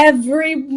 everyone.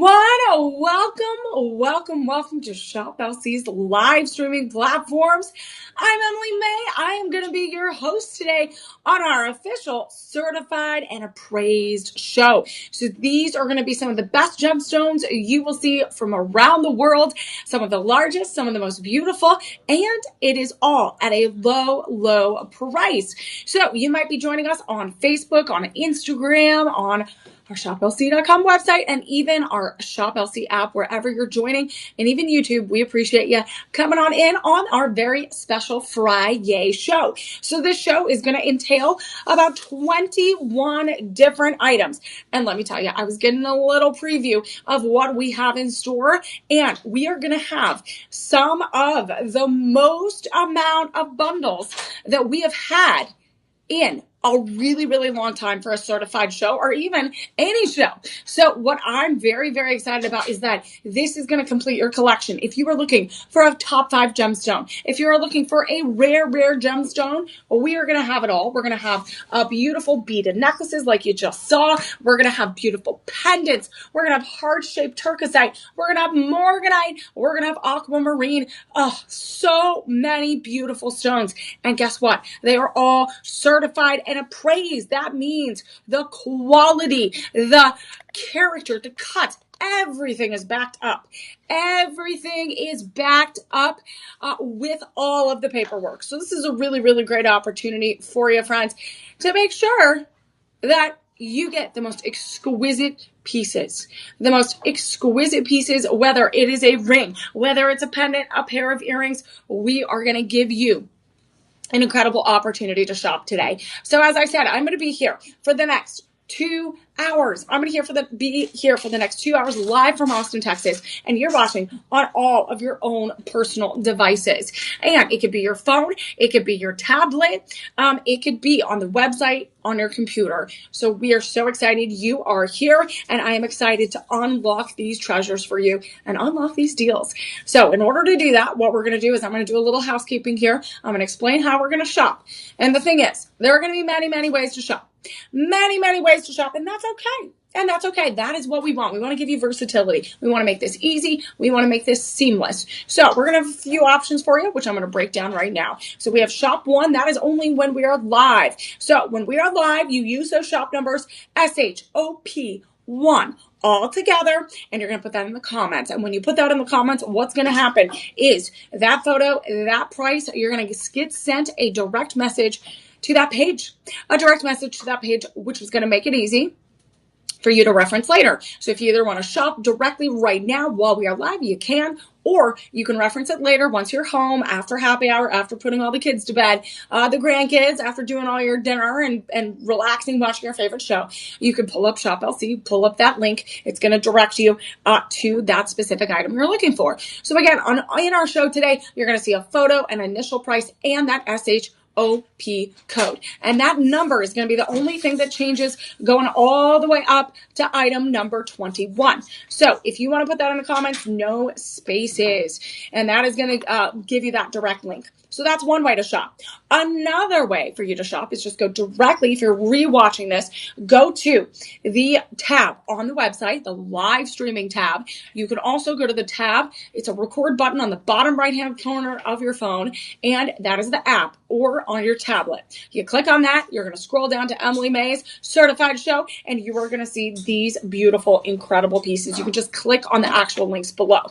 Welcome to Shop LC's live streaming platforms. I'm Emily Mae. I am going to be your host today on our official certified and appraised show. So these are going to be some of the best gemstones you will see from around the world, some of the largest, some of the most beautiful, and it is all at a low price. So you might be joining us on Facebook, on Instagram, on our shoplc.com website, and even our Shop LC app, wherever you're joining, and even YouTube. We appreciate you coming on in on our very special Friday show. So this show is going to entail about 21 different items. And let me tell you, I was getting a little preview of what we have in store, and we are going to have some of the most amount of bundles that we have had in a really long time for a certified show, or even any show. So what I'm very excited about is that this is going to complete your collection. If you are looking for a top 5 gemstone, if you are looking for a rare gemstone, well, we are going to have it all. We're going to have beautiful beaded necklaces like you just saw. We're going to have beautiful pendants. We're going to have heart-shaped turquoisite. We're going to have morganite. We're going to have aquamarine. Oh, so many beautiful stones. And guess what? They are all certified and appraised. That means the quality, the character, the cut, everything is backed up. Everything is backed up with all of the paperwork. So this is a really great opportunity for you, friends, to make sure that you get the most exquisite pieces. The most exquisite pieces, whether it is a ring, whether it's a pendant, a pair of earrings, we are going to give you an incredible opportunity to shop today. So as I said, I'm going to be here for the next 2 hours. I'm going to be here for the next 2 hours live from Austin, Texas, and you're watching on all of your own personal devices. And it could be your phone, it could be your tablet, it could be on the website, on your computer. So we are so excited you are here, and I am excited to unlock these treasures for you and unlock these deals. So in order to do that, what we're going to do is I'm going to do a little housekeeping here. I'm going to explain how we're going to shop. And the thing is, there are going to be many ways to shop. Many ways to shop, and that's okay. And that's okay. That is what we want. We want to give you versatility. We want to make this easy. We want to make this seamless. So we're going to have a few options for you, which I'm going to break down right now. So we have shop 1. That is only when we are live. So when we are live, you use those shop numbers, SHOP1, all together, and you're going to put that in the comments. And when you put that in the comments, what's going to happen is that photo, that price, you're going to get sent a direct message to that page, which is going to make it easy for you to reference later. So if you either want to shop directly right now while we are live, you can, or you can reference it later once you're home, after happy hour, after putting all the kids to bed, the grandkids, after doing all your dinner and relaxing, watching your favorite show. You can pull up Shop LC, pull up that link. It's going to direct you to that specific item you're looking for. So again, in our show today, you're going to see a photo, an initial price, and that SHOP code. And that number is going to be the only thing that changes, going all the way up to item number 21. So if you want to put that in the comments, no spaces. And that is going to give you that direct link. So that's one way to shop. Another way for you to shop is just go directly, if you're rewatching this, go to the tab on the website, the live streaming tab. You can also go to the tab. It's a record button on the bottom right-hand corner of your phone, and that is the app, or on your tablet. You click on that, you're going to scroll down to Emily Mae's certified show, and you are going to see these beautiful, incredible pieces. You can just click on the actual links below.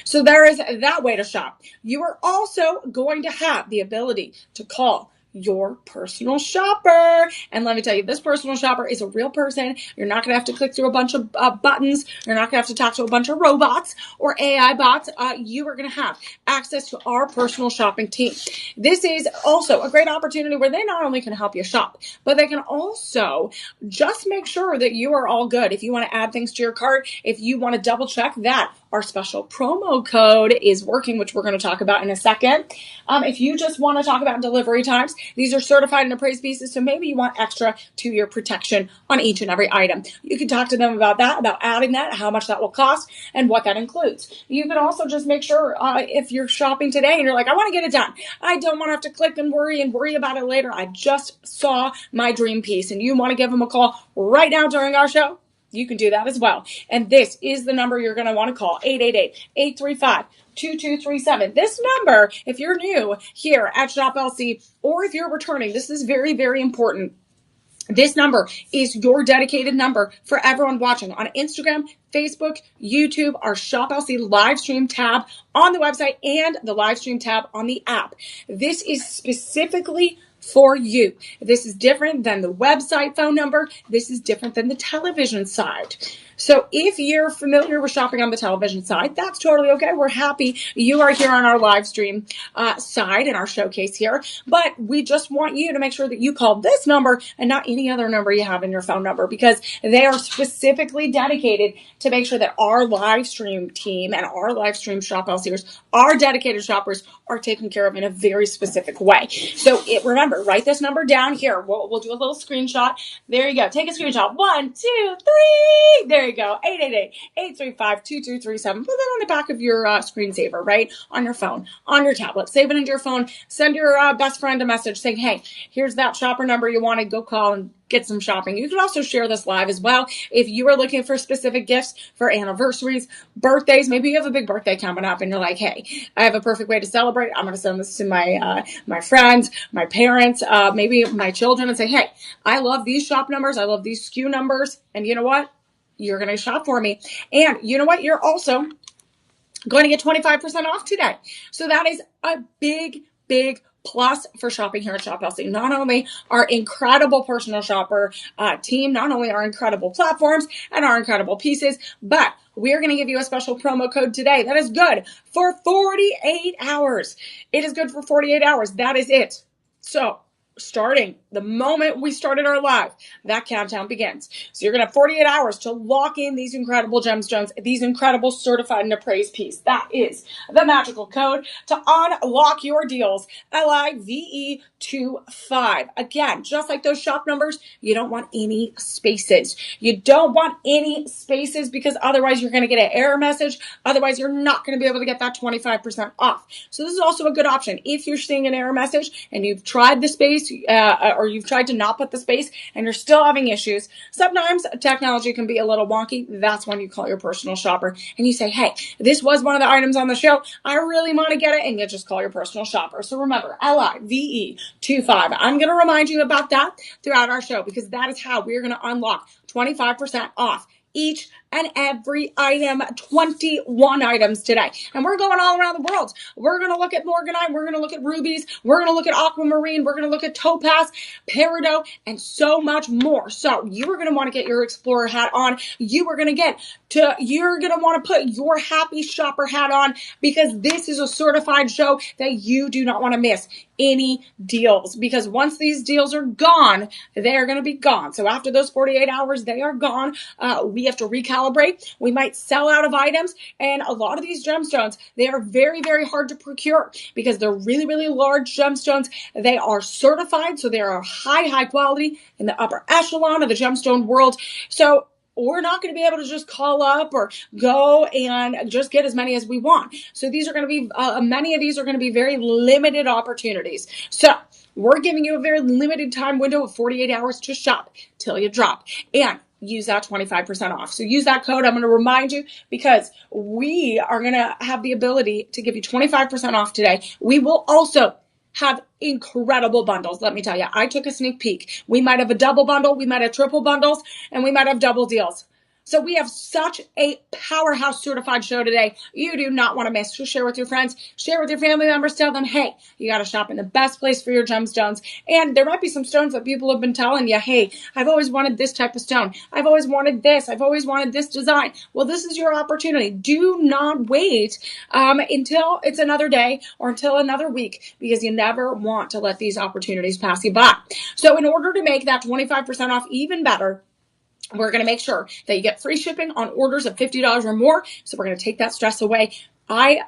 So there is that way to shop. You are also going to have the ability to call your personal shopper. And let me tell you, this personal shopper is a real person. You're not going to have to click through a bunch of buttons. You're not going to have to talk to a bunch of robots or AI bots. You are going to have access to our personal shopping team. This is also a great opportunity where they not only can help you shop, but they can also just make sure that you are all good. If you want to add things to your cart, if you want to double check that our special promo code is working, which we're going to talk about in a second. If you just want to talk about delivery times, these are certified and appraised pieces, so maybe you want extra 2-year protection on each and every item. You can talk to them about that, about adding that, how much that will cost, and what that includes. You can also just make sure if you're shopping today and you're like, I want to get it done. I don't want to have to click and worry about it later. I just saw my dream piece, and you want to give them a call right now during our show. You can do that as well. And this is the number you're going to want to call, 888-835-2237. This number, if you're new here at Shop LC, or if you're returning, this is very, very important. This number is your dedicated number for everyone watching on Instagram, Facebook, YouTube, our Shop LC live stream tab on the website, and the live stream tab on the app. This is specifically for you. This is different than the website phone number. This is different than the television side. So if you're familiar with shopping on the television side, that's totally okay. We're happy you are here on our live stream side in our showcase here. But we just want you to make sure that you call this number and not any other number you have in your phone number, because they are specifically dedicated to make sure that our live stream team and our live stream Shop LCers, our dedicated shoppers, are taken care of in a very specific way. So remember, write this number down here. We'll do a little screenshot. There you go. Take a screenshot. 1, 2, 3. There you go. 888-835-2237. Put that on the back of your screensaver, right? On your phone, on your tablet. Save it into your phone. Send your best friend a message saying, hey, here's that shopper number you want to go call and get some shopping. You can also share this live as well. If you are looking for specific gifts for anniversaries, birthdays, maybe you have a big birthday coming up and you're like, hey, I have a perfect way to celebrate. I'm going to send this to my friends, my parents, maybe my children, and say, hey, I love these shop numbers. I love these SKU numbers. And you know what? You're going to shop for me. And you know what? You're also going to get 25% off today. So that is a big, big plus for shopping here at Shop LC. Not only our incredible personal shopper team, not only our incredible platforms and our incredible pieces, but we're going to give you a special promo code today that is good for 48 hours. It is good for 48 hours. That is it. So starting the moment we started our live, that countdown begins. So you're going to have 48 hours to lock in these incredible gemstones, these incredible certified and appraised pieces. That is the magical code to unlock your deals, LIVE25. Again, just like those shop numbers, you don't want any spaces. You don't want any spaces, because otherwise you're going to get an error message. Otherwise, you're not going to be able to get that 25% off. So this is also a good option. If you're seeing an error message and you've tried the space, or you've tried to not put the space and you're still having issues, sometimes technology can be a little wonky. That's when you call your personal shopper and you say, hey, this was one of the items on the show. I really want to get it. And you just call your personal shopper. So remember, LIVE25. I'm going to remind you about that throughout our show, because that is how we're going to unlock 25% off each and every item, 21 items today. And we're going all around the world. We're going to look at morganite. We're going to look at rubies. We're going to look at aquamarine. We're going to look at topaz, peridot, and so much more. So you are going to want to get your explorer hat on. You're going to want to put your happy shopper hat on, because this is a certified show that you do not want to miss any deals, because once these deals are gone, they are going to be gone. So after those 48 hours, they are gone. We have to recalibrate. We might sell out of items, and a lot of these gemstones, they are very, very hard to procure because they're really, really large gemstones. They are certified, so they are high quality in the upper echelon of the gemstone world. So we're not going to be able to just call up or go and just get as many as we want. So these are going to be, many of these are going to be very limited opportunities. So we're giving you a very limited time window of 48 hours to shop till you drop. And use that 25% off. So use that code. I'm going to remind you, because we are going to have the ability to give you 25% off today. We will also have incredible bundles. Let me tell you, I took a sneak peek. We might have a double bundle, we might have triple bundles, and we might have double deals. So we have such a powerhouse certified show today. You do not want to miss. Just share with your friends, share with your family members, tell them, hey, you got to shop in the best place for your gemstones. And there might be some stones that people have been telling you, hey, I've always wanted this type of stone. I've always wanted this. I've always wanted this design. Well, this is your opportunity. Do not wait until it's another day or until another week, because you never want to let these opportunities pass you by. So in order to make that 25% off even better, we're going to make sure that you get free shipping on orders of $50 or more. So we're going to take that stress away. I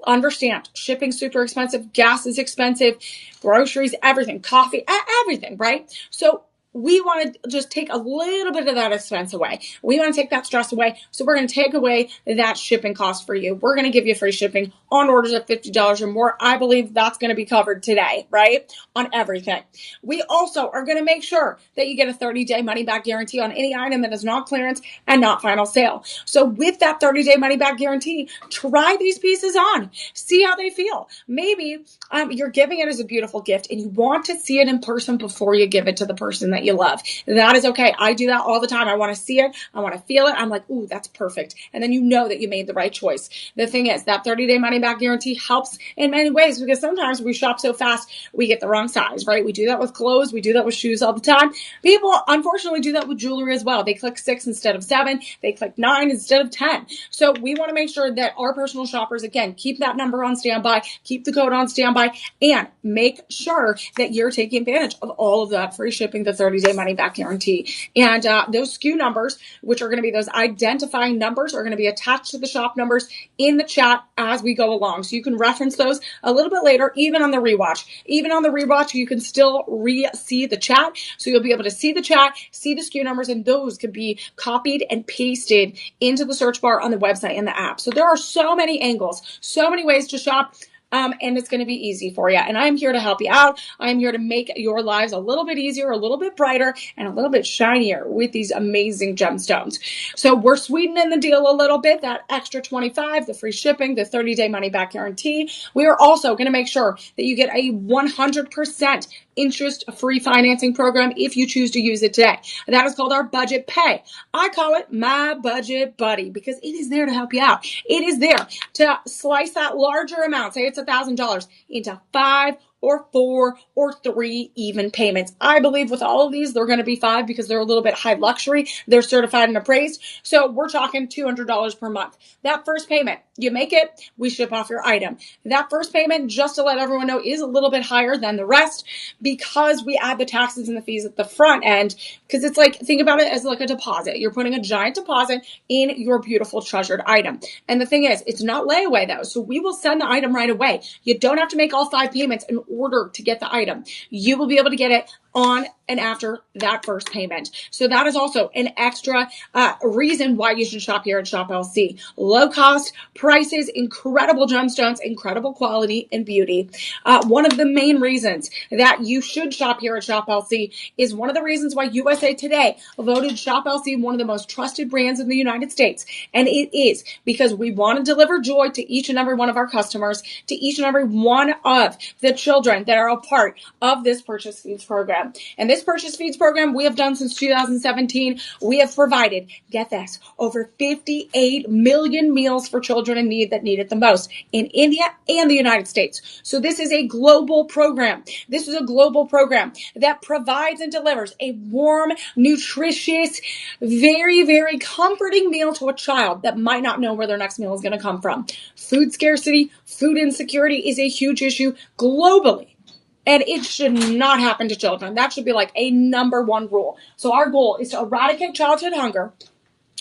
understand shipping's super expensive. Gas is expensive. Groceries, everything, coffee, everything, right? So we want to just take a little bit of that expense away. We want to take that stress away. So we're going to take away that shipping cost for you. We're going to give you free shipping on orders of $50 or more. I believe that's going to be covered today, right? On everything. We also are going to make sure that you get a 30-day money-back guarantee on any item that is not clearance and not final sale. So with that 30-day money-back guarantee, try these pieces on. See how they feel. Maybe you're giving it as a beautiful gift and you want to see it in person before you give it to the person that you love. That is okay. I do that all the time. I want to see it. I want to feel it. I'm like, ooh, that's perfect. And then you know that you made the right choice. The thing is, that 30-day money-back guarantee helps in many ways because sometimes we shop so fast, we get the wrong size, right? We do that with clothes. We do that with shoes all the time. People, unfortunately, do that with jewelry as well. They click 6 instead of 7. They click 9 instead of 10. So we want to make sure that our personal shoppers, again, keep that number on standby, keep the code on standby, and make sure that you're taking advantage of all of that free shipping, the 30-day money-back guarantee. And those SKU numbers, which are going to be those identifying numbers, are going to be attached to the shop numbers in the chat as we go along. So you can reference those a little bit later, even on the rewatch. Even on the rewatch, you can still see the chat. So you'll be able to see the chat, see the SKU numbers, and those could be copied and pasted into the search bar on the website and the app. So there are so many angles, so many ways to shop. And it's going to be easy for you. And I'm here to help you out. I'm here to make your lives a little bit easier, a little bit brighter, and a little bit shinier with these amazing gemstones. So we're sweetening the deal a little bit, that extra 25, the free shipping, the 30-day money-back guarantee. We are also going to make sure that you get a 100% interest-free financing program if you choose to use it today. That is called our budget pay. I call it my budget buddy because it is there to help you out. It is there to slice that larger amount, say it's $1,000, into 5 or 4 or 3 even payments. I believe with all of these, they're going to be 5 because they're a little bit high luxury. They're certified and appraised. So we're talking $200 per month. That first payment, you make it, we ship off your item. That first payment, just to let everyone know, is a little bit higher than the rest because we add the taxes and the fees at the front end. Because it's like, think about it as like a deposit. You're putting a giant deposit in your beautiful treasured item. And the thing is, it's not layaway though. So we will send the item right away. You don't have to make all 5 payments in order to get the item. You will be able to get it on and after that first payment. So that is also an extra reason why you should shop here at Shop LC. Low cost prices, incredible gemstones, incredible quality and beauty. One of the main reasons that you should shop here at Shop LC is one of the reasons why USA Today voted Shop LC one of the most trusted brands in the United States. And it is because we want to deliver joy to each and every one of our customers, to each and every one of the children that are a part of this Purchase Feeds program. And this Purchase Feeds program we have done since 2017. We have provided, get this, over 58 million meals for children in need that need it the most in India and the United States. So this is a global program. This is a global program that provides and delivers a warm, nutritious, very, very comforting meal to a child that might not know where their next meal is going to come from. Food scarcity, food insecurity is a huge issue globally. And it should not happen to children. That should be like a number one rule. So our goal is to eradicate childhood hunger,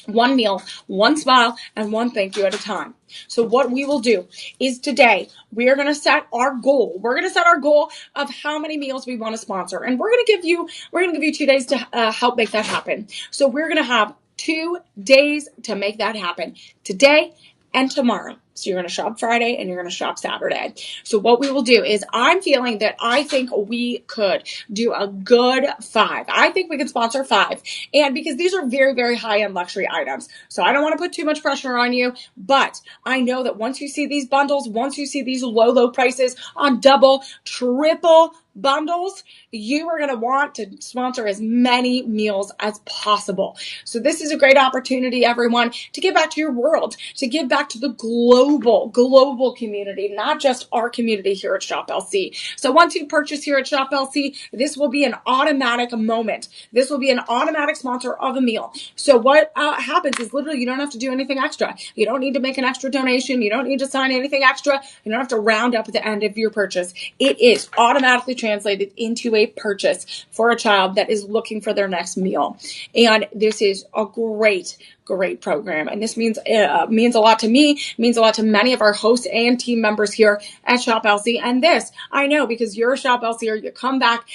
one meal, one smile, and one thank you at a time. So what we will do is today, we are going to set our goal. We're going to set our goal of how many meals we want to sponsor. And we're going to give you 2 days to help make that happen. So we're going to have 2 days to make that happen. Today and tomorrow. So you're going to shop Friday and you're going to shop Saturday. So what we will do is I think we could do a good 5. I think we could sponsor 5. And because these are very, very high-end luxury items. So I don't want to put too much pressure on you, but I know that once you see these bundles, once you see these low, low prices on double, triple bundles, you are going to want to sponsor as many meals as possible. So this is a great opportunity, everyone, to give back to your world, to give back to the global community, not just our community here at Shop LC. So once you purchase here at Shop LC, this will be an automatic moment. This will be an automatic sponsor of a meal. So what happens is literally you don't have to do anything extra. You don't need to make an extra donation. You don't need to sign anything extra. You don't have to round up at the end of your purchase. It is automatically translated into a purchase for a child that is looking for their next meal. And this is a great great program. And this means a lot to me, means a lot to many of our hosts and team members here at Shop LC. And this, I know, because you're a Shop LCer, you come back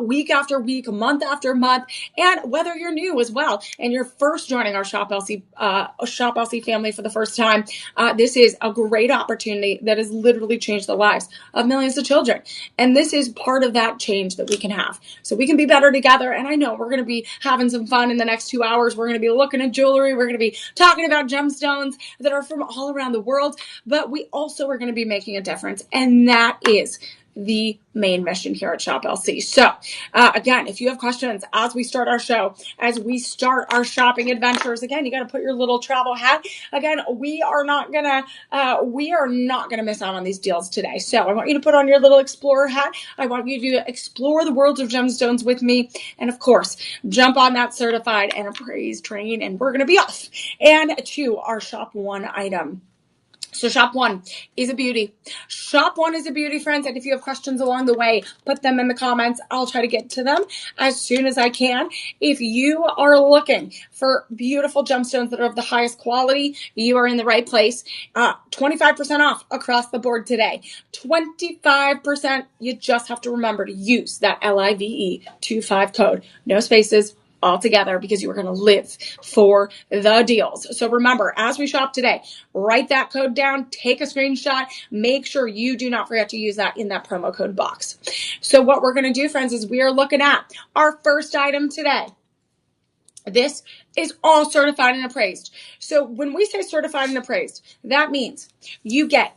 week after week, month after month, and whether you're new as well, and you're first joining our Shop LC family for the first time, this is a great opportunity that has literally changed the lives of millions of children. And this is part of that change that we can have. So we can be better together. And I know we're going to be having some fun in the next 2 hours. We're going to be looking at jewelry. We're going to be talking about gemstones that are from all around the world. But we also are going to be making a difference. And that is the main mission here at Shop LC. So again, if you have questions as we start our show, as we start our shopping adventures, again, you got to put your little travel hat. Again, we are not gonna miss out on these deals today. So I want you to put on your little explorer hat. I want you to explore the world of gemstones with me, and of course, jump on that certified and appraised train, and we're gonna be off and to our Shop One item. So Shop One is a beauty. Shop One is a beauty, friends. And if you have questions along the way, put them in the comments. I'll try to get to them as soon as I can. If you are looking for beautiful gemstones that are of the highest quality, you are in the right place. 25% off across the board today. 25%. You just have to remember to use that LIVE25 code. No spaces. All together, because you are going to live for the deals. So remember, as we shop today, write that code down, take a screenshot, make sure you do not forget to use that in that promo code box. So what we're going to do, friends, is we are looking at our first item today. This is all certified and appraised. So when we say certified and appraised, that means you get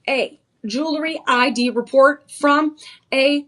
a jewelry ID report from a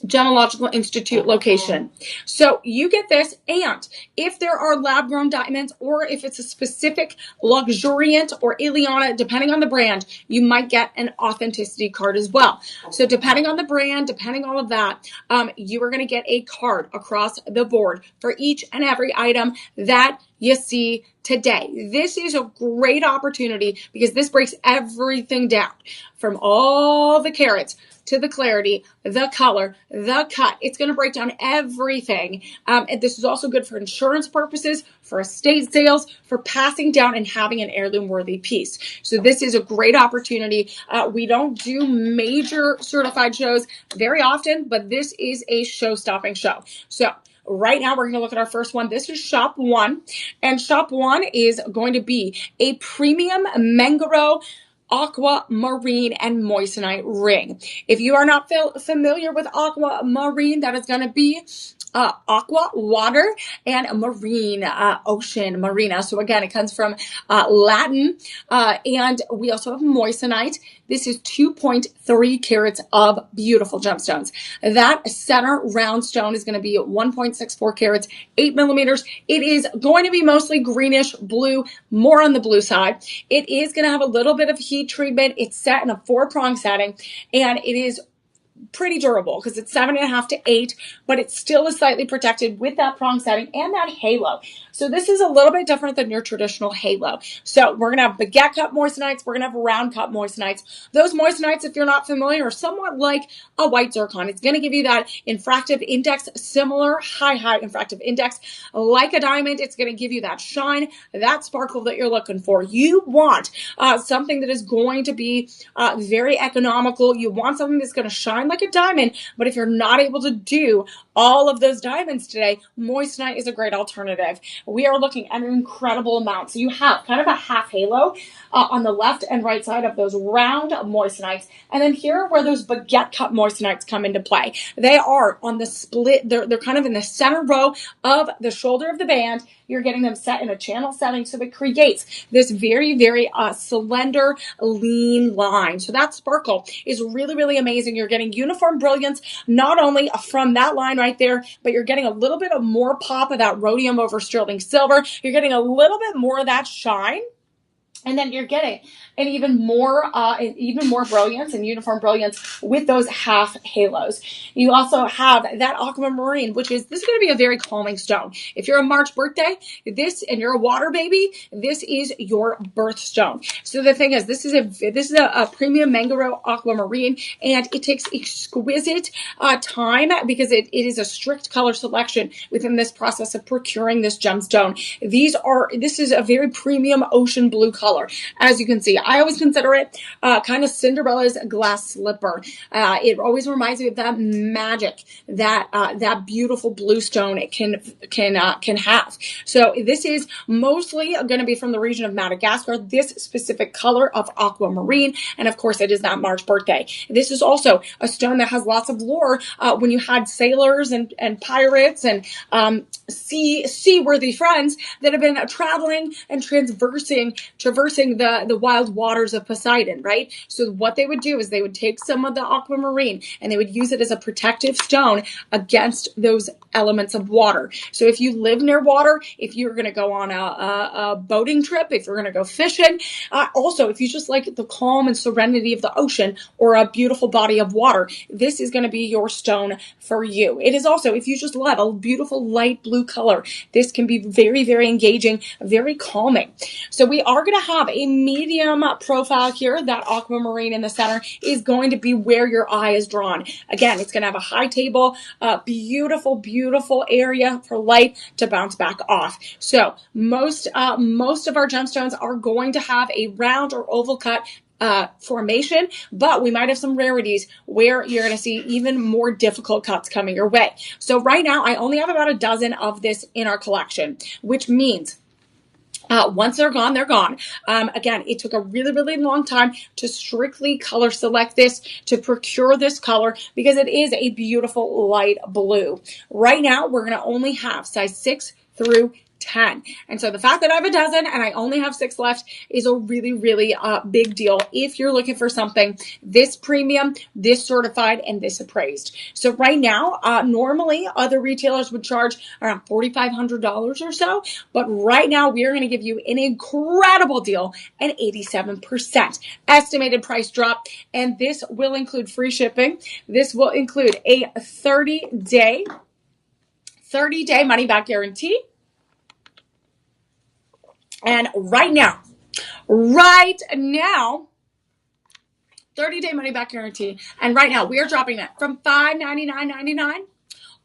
Gemological Institute location. So you get this, and if there are lab-grown diamonds, or if it's a specific luxuriant or Ileana, depending on the brand, you might get an authenticity card as well. So depending on the brand, depending on all of that, you are going to get a card across the board for each and every item that you see today. This is a great opportunity because this breaks everything down from all the carats to the clarity, the color, the cut. It's going to break down everything. And this is also good for insurance purposes, for estate sales, for passing down and having an heirloom worthy piece. So this is a great opportunity. We don't do major certified shows very often, but this is a show-stopping show. So right now, we're going to look at our first one. This is Shop One, and Shop One is going to be a premium Mangaro aquamarine and moissanite ring. If you are not familiar with aquamarine, that is going to be aqua, water, and marine, ocean, marina. So again, it comes from Latin, and we also have moissanite. This is 2.3 carats of beautiful gemstones. That center round stone is going to be 1.64 carats, 8 millimeters. It is going to be mostly greenish blue, more on the blue side. It is going to have a little bit of heat treatment. It's set in a 4-prong setting, and it is pretty durable because it's 7.5 to 8, but it still is slightly protected with that prong setting and that halo. So this is a little bit different than your traditional halo. So we're going to have baguette cut moissanites. We're going to have round cut moissanites. Those moissanites, if you're not familiar, are somewhat like a white zircon. It's going to give you that infractive index, similar high infractive index. Like a diamond, it's going to give you that shine, that sparkle that you're looking for. You want something that is going to be very economical. You want something that's going to shine like a diamond, but if you're not able to do all of those diamonds today, moissanite is a great alternative. We are looking at an incredible amount. So you have kind of a half halo on the left and right side of those round moissanites. And then here are where those baguette cut moissanites come into play. They are on the split. They're kind of in the center row of the shoulder of the band. You're getting them set in a channel setting, so it creates this very, very slender, lean line. So that sparkle is really, really amazing. You're getting uniform brilliance, not only from that line right there, but you're getting a little bit of more pop of that rhodium over sterling silver. You're getting a little bit more of that shine And then you're getting an even more brilliance and uniform brilliance with those half halos. You also have that aquamarine, this is going to be a very calming stone. If you're a March birthday, and you're a water baby, this is your birthstone. So the thing is, this is a premium mangrove aquamarine, and it takes exquisite time because it is a strict color selection within this process of procuring this gemstone. This is a very premium ocean blue color. As you can see, I always consider it kind of Cinderella's glass slipper. It always reminds me of that magic that beautiful blue stone it can have. So this is mostly going to be from the region of Madagascar, this specific color of aquamarine. And of course, it is that March birthday. This is also a stone that has lots of lore when you had sailors and pirates and seaworthy friends that have been traveling and traversing the wild waters of Poseidon, right? So what they would do is they would take some of the aquamarine and they would use it as a protective stone against those elements of water. So if you live near water, if you're going to go on a boating trip, if you're going to go fishing, also if you just like the calm and serenity of the ocean or a beautiful body of water, this is going to be your stone for you. It is also, if you just love a beautiful light blue color, this can be very, very engaging, very calming. So we are going to have a medium profile here. That aquamarine in the center is going to be where your eye is drawn. Again, it's going to have a high table, beautiful, beautiful area for light to bounce back off. So most of our gemstones are going to have a round or oval cut formation, but we might have some rarities where you're going to see even more difficult cuts coming your way. So right now, I only have about a dozen of this in our collection, which means once they're gone, they're gone. Again, it took a really, really long time to strictly color select this, to procure this color, because it is a beautiful light blue. Right now, we're going to only have size 6 through 10. And so the fact that I have a dozen and I only have 6 left is a really, really big deal if you're looking for something this premium, this certified, and this appraised. So right now, normally other retailers would charge around $4,500 or so, but right now we are going to give you an incredible deal, an 87% estimated price drop, and this will include free shipping. This will include a 30-day money-back guarantee. And right now, 30-day money-back guarantee. And right now, we are dropping that from $599.99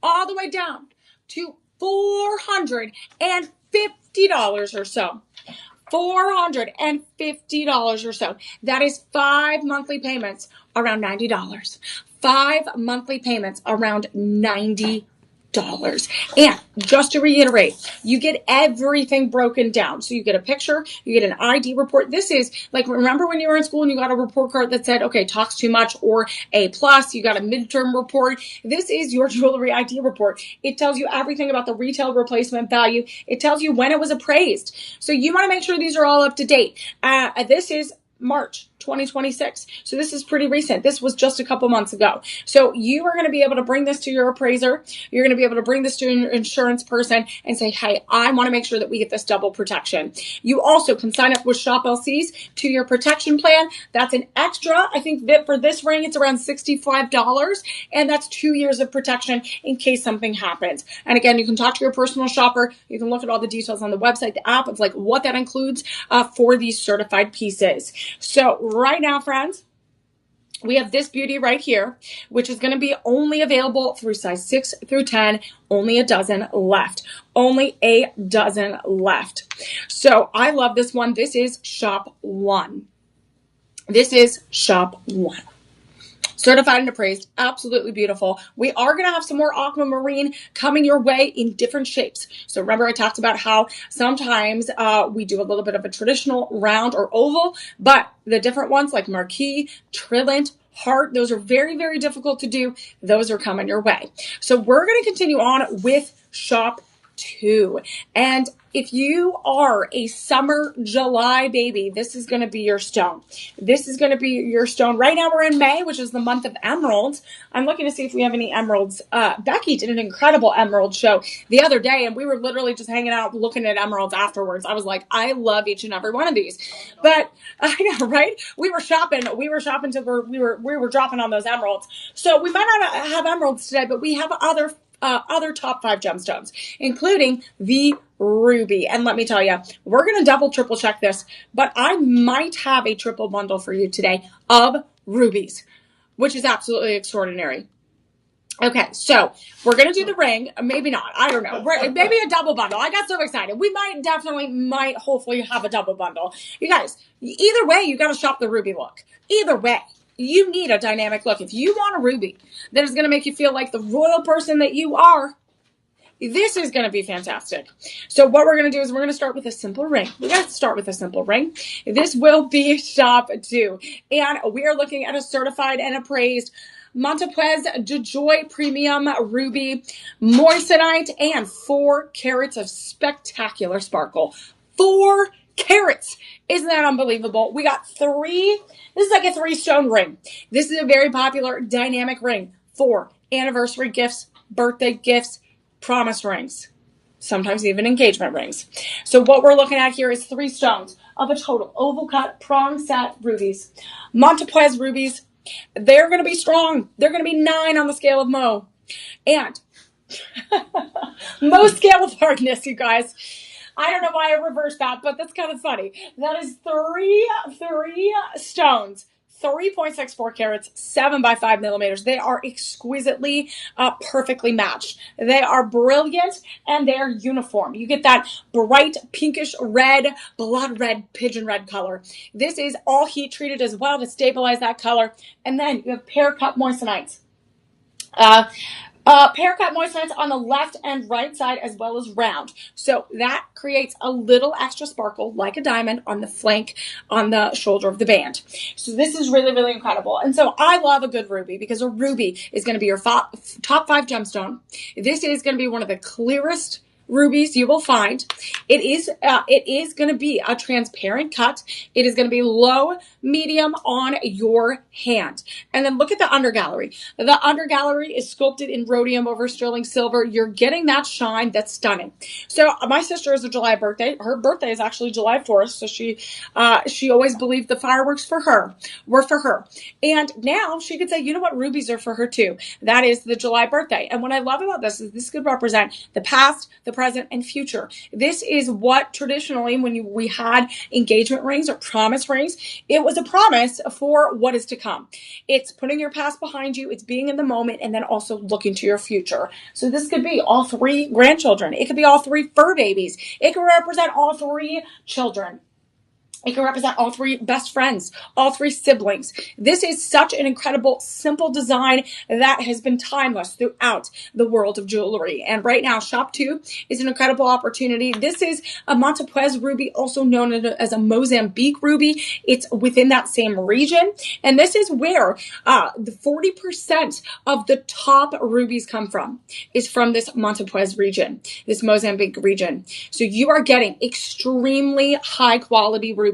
all the way down to $450 or so. $450 or so. That is 5 monthly payments around $90. 5 monthly payments around $90. And just to reiterate, you get everything broken down. So you get a picture, you get an ID report. This is like, remember when you were in school and you got a report card that said, okay, talks too much or A+, you got a midterm report. This is your jewelry ID report. It tells you everything about the retail replacement value. It tells you when it was appraised. So you want to make sure these are all up to date. This is March 2026. So this is pretty recent. This was just a couple months ago. So you are going to be able to bring this to your appraiser. You're going to be able to bring this to an insurance person and say, hey, I want to make sure that we get this double protection. You also can sign up with Shop LC's to your protection plan. That's an extra. I think that for this ring, it's around $65. And that's 2 years of protection in case something happens. And again, you can talk to your personal shopper. You can look at all the details on the website, the app of like what that includes for these certified pieces. So right now, friends, we have this beauty right here, which is going to be only available through size 6 through 10, only a dozen left. Only a dozen left. So I love this one. This is Shop 1. This is Shop 1. Certified and appraised, absolutely beautiful. We are going to have some more aquamarine coming your way in different shapes. So remember I talked about how sometimes we do a little bit of a traditional round or oval, but the different ones like marquee, trillant, heart, those are very, very difficult to do. Those are coming your way. So we're going to continue on with Shop 2. And if you are a summer July baby, this is going to be your stone. This is going to be your stone. Right now we're in May, which is the month of emeralds. I'm looking to see if we have any emeralds. Becky did an incredible emerald show the other day, and we were literally just hanging out looking at emeralds afterwards. I was like, I love each and every one of these. But I know, right? We were shopping till we were dropping on those emeralds. So we might not have emeralds today, but we have other top 5 gemstones, including the ruby. And let me tell you, we're going to double, triple check this, but I might have a triple bundle for you today of rubies, which is absolutely extraordinary. Okay, so we're going to do the ring. Maybe not. I don't know. Maybe a double bundle. I got so excited. We might hopefully have a double bundle. You guys, either way, you got to shop the ruby look. Either way, you need a dynamic look. If you want a ruby that is going to make you feel like the royal person that you are, this is going to be fantastic. So what we're going to do is we're going to start with a simple ring. We got to start with a simple ring. This will be shop 2. And we are looking at a certified and appraised Montepuez de Joy Premium Ruby Moissanite and 4 carats of spectacular sparkle. 4 carats. Isn't that unbelievable? We got 3. This is like a 3-stone ring. This is a very popular dynamic ring for anniversary gifts, birthday gifts, promise rings, sometimes even engagement rings. So what we're looking at here is 3 stones of a total oval cut prong set rubies. Montepuez rubies. They're going to be strong. They're going to be 9 on the scale of Mo. And Mo scale of hardness, you guys. I don't know why I reversed that, but that's kind of funny. That is 3 stones. 3.64 carats, 7 by 5 millimeters. They are exquisitely, perfectly matched. They are brilliant and they're uniform. You get that bright pinkish red, blood red, pigeon red color. This is all heat treated as well to stabilize that color. And then you have pear cut moissanites. Pear cut moissanites on the left and right side as well as round. So that creates a little extra sparkle like a diamond on the flank, on the shoulder of the band. So this is really, really incredible. And so I love a good ruby because a ruby is going to be your top 5 gemstone. This is going to be one of the clearest rubies you will find. It is going to be a transparent cut. It is going to be low, medium on your hand. And then look at the undergallery. The undergallery is sculpted in rhodium over sterling silver. You're getting that shine that's stunning. So my sister is a July birthday. Her birthday is actually July 4th. So she always believed the fireworks were for her. And now she could say, you know what, rubies are for her too. That is the July birthday. And what I love about this is this could represent the past, the present, and future. This is what traditionally when we had engagement rings or promise rings, it was a promise for what is to come. It's putting your past behind you, it's being in the moment, and then also looking to your future. So this could be all 3 grandchildren. It could be all 3 fur babies. It could represent all 3 children. It can represent all 3 best friends, all 3 siblings. This is such an incredible, simple design that has been timeless throughout the world of jewelry. And right now, Shop 2 is an incredible opportunity. This is a Montepuez ruby, also known as a Mozambique ruby. It's within that same region. And this is where the 40% of the top rubies come from, is from this Montepuez region, this Mozambique region. So you are getting extremely high quality rubies.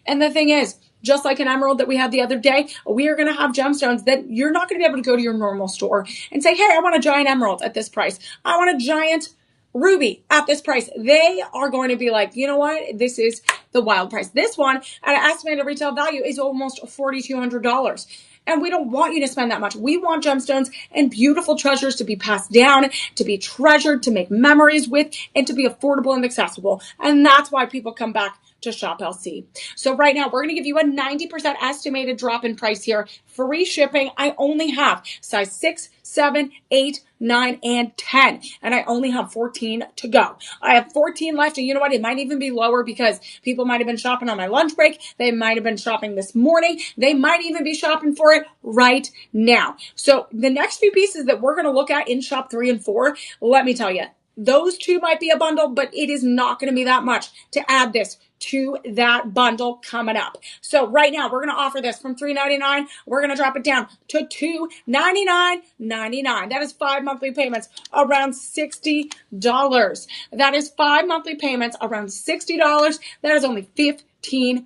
And the thing is, just like an emerald that we had the other day, we are going to have gemstones that you're not going to be able to go to your normal store and say, hey, I want a giant emerald at this price. I want a giant ruby at this price. They are going to be like, you know what? This is the wild price. This one at an estimated retail value is almost $4,200. And we don't want you to spend that much. We want gemstones and beautiful treasures to be passed down, to be treasured, to make memories with, and to be affordable and accessible. And that's why people come back to Shop LC. So right now, we're going to give you a 90% estimated drop in price here. Free shipping. I only have size 6, 7, 8, 9, and 10. And I only have 14 to go. I have 14 left. And you know what? It might even be lower because people might have been shopping on my lunch break. They might have been shopping this morning. They might even be shopping for it right now. So the next few pieces that we're going to look at in Shop 3 and 4, let me tell you, those 2 might be a bundle, but it is not going to be that much to add this to that bundle coming up. So right now, we're going to offer this from $3.99. We're going to drop it down to $299.99. That is 5 monthly payments around $60. That is 5 monthly payments around $60. That is only $15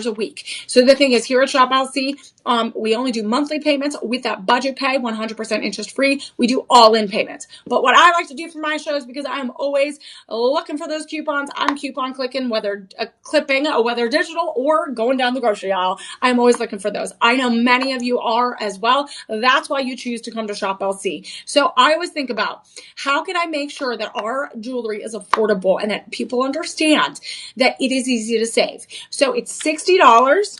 a week. So the thing is, here at Shop LC, we only do monthly payments with that budget pay, 100% interest free. We do all-in payments. But what I like to do for my shows, because I'm always looking for those coupons, I'm coupon clicking, whether clipping, whether digital or going down the grocery aisle. I'm always looking for those. I know many of you are as well. That's why you choose to come to Shop LC. So I always think about, how can I make sure that our jewelry is affordable and that people understand that it is easy to save? So it's $60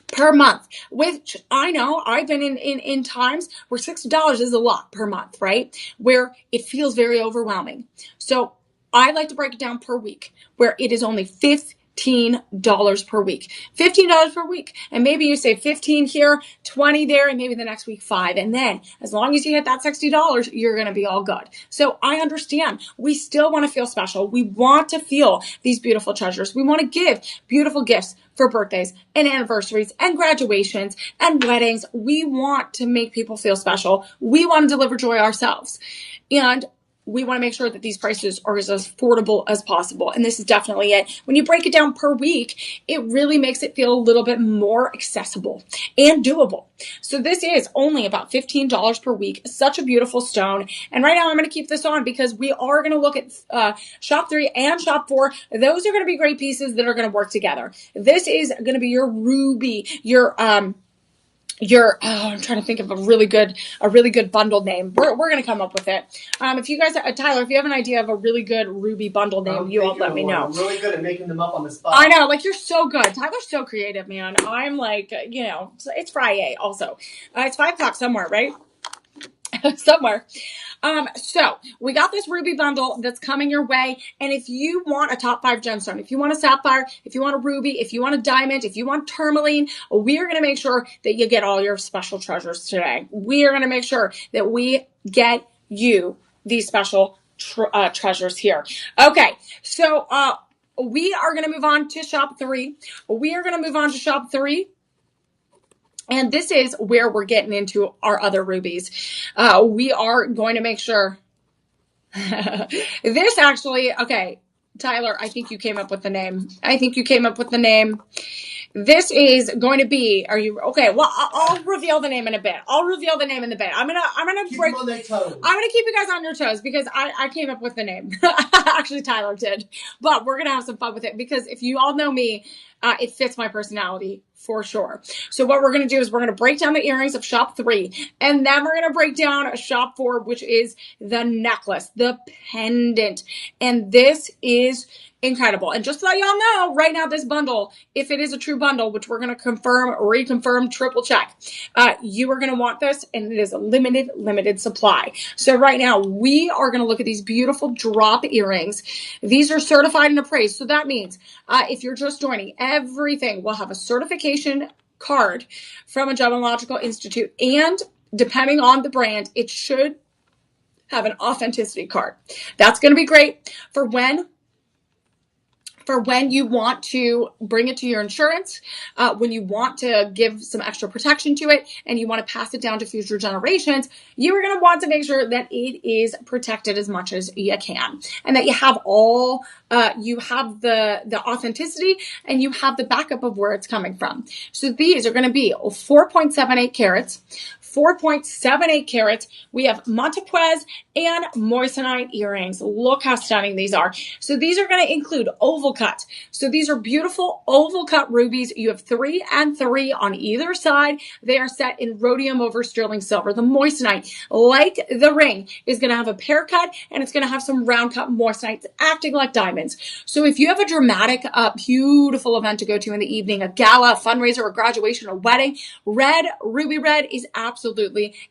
per month, which I know I've been in times where $60 is a lot per month, right? Where it feels very overwhelming. So I like to break it down per week, where it is only $15 per week. $15 per week. And maybe you say 15 here, 20 there, and maybe the next week 5. And then as long as you hit that $60, you're going to be all good. So I understand. We still want to feel special. We want to feel these beautiful treasures. We want to give beautiful gifts for birthdays and anniversaries and graduations and weddings. We want to make people feel special. We want to deliver joy ourselves. And we want to make sure that these prices are as affordable as possible. And this is definitely it. When you break it down per week, it really makes it feel a little bit more accessible and doable. So this is only about $15 per week. Such a beautiful stone. And right now I'm going to keep this on because we are going to look at Shop 3 and Shop 4. Those are going to be great pieces that are going to work together. This is going to be your ruby, I'm trying to think of a really good bundle name. We're going to come up with it. If you guys, Tyler, if you have an idea of a really good ruby bundle name, you all let me know. I'm really good at making them up on the spot. I know, like you're so good. Tyler's so creative, man. I'm like, it's Friday also. It's 5 o'clock somewhere, right? Somewhere. So we got this ruby bundle that's coming your way. And if you want a top 5 gemstone, if you want a sapphire, if you want a ruby, if you want a diamond, if you want tourmaline, we are going to make sure that you get all your special treasures today. We are going to make sure that we get you these special treasures here. Okay. So, we are going to move on to Shop 3. And this is where we're getting into our other rubies. We are going to make sure this actually, okay, Tyler, I think you came up with the name. This is going to be, are you, okay, well, I'll reveal the name in a bit. I'm going to keep you guys on your toes because I came up with the name. Actually, Tyler did, but we're going to have some fun with it because if you all know me, it fits my personality for sure. So what we're going to do is we're going to break down the earrings of Shop 3, and then we're going to break down Shop 4, which is the necklace, the pendant. And this is incredible. And just to let y'all know, right now, this bundle, if it is a true bundle, which we're going to confirm, reconfirm, triple check, you are going to want this, and it is a limited supply. So right now, we are going to look at these beautiful drop earrings. These are certified and appraised. So that means if you're just joining, everything will have a certification card from a gemological institute, and depending on the brand, it should have an authenticity card. That's going to be great for when you want to bring it to your insurance, when you want to give some extra protection to it, and you want to pass it down to future generations, you are going to want to make sure that it is protected as much as you can, and that you have you have the authenticity, and you have the backup of where it's coming from. So these are going to be 4.78 carats. 4.78 carats. We have Montepuez and moissanite earrings. Look how stunning these are. So these are going to include oval cut. So these are beautiful oval cut rubies. You have 3 and 3 on either side. They are set in rhodium over sterling silver. The moissanite, like the ring, is going to have a pear cut, and it's going to have some round cut moissanites acting like diamonds. So if you have a dramatic, beautiful event to go to in the evening, a gala, a fundraiser, a graduation, a wedding, ruby red is absolutely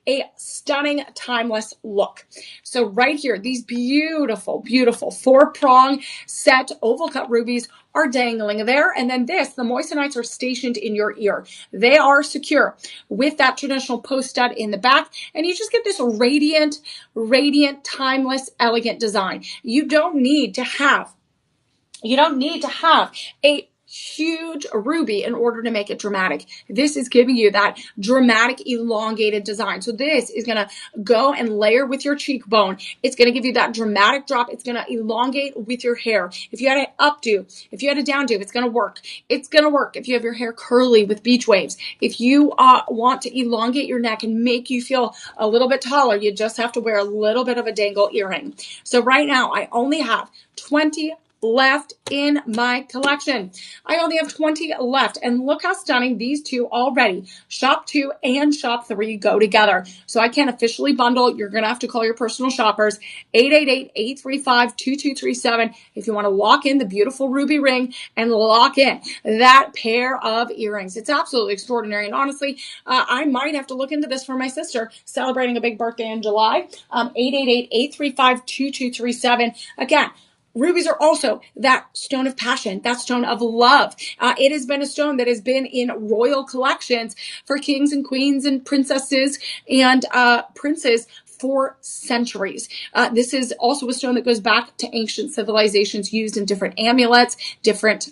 a stunning, timeless look. So right here, these beautiful, beautiful 4-prong set oval cut rubies are dangling there. And then the moissanites are stationed in your ear. They are secure with that traditional post stud in the back. And you just get this radiant, timeless, elegant design. You don't need to have You don't need to have a huge ruby in order to make it dramatic. This is giving you that dramatic elongated design. So this is going to go and layer with your cheekbone. It's going to give you that dramatic drop. It's going to elongate with your hair. If you had an updo, if you had a downdo, it's going to work. It's going to work if you have your hair curly with beach waves. If you want to elongate your neck and make you feel a little bit taller, you just have to wear a little bit of a dangle earring. So right now I only have 20 left in my collection. I only have 20 left, and look how stunning these two already. Shop 2 and Shop 3 go together. So I can't officially bundle. You're going to have to call your personal shoppers, 888-835-2237, if you want to lock in the beautiful ruby ring and lock in that pair of earrings. It's absolutely extraordinary. And honestly, I might have to look into this for my sister celebrating a big birthday in July. 888-835-2237. Again, rubies are also that stone of passion, that stone of love. It has been a stone that has been in royal collections for kings and queens and princesses and princes for centuries. This is also a stone that goes back to ancient civilizations, used in different amulets, different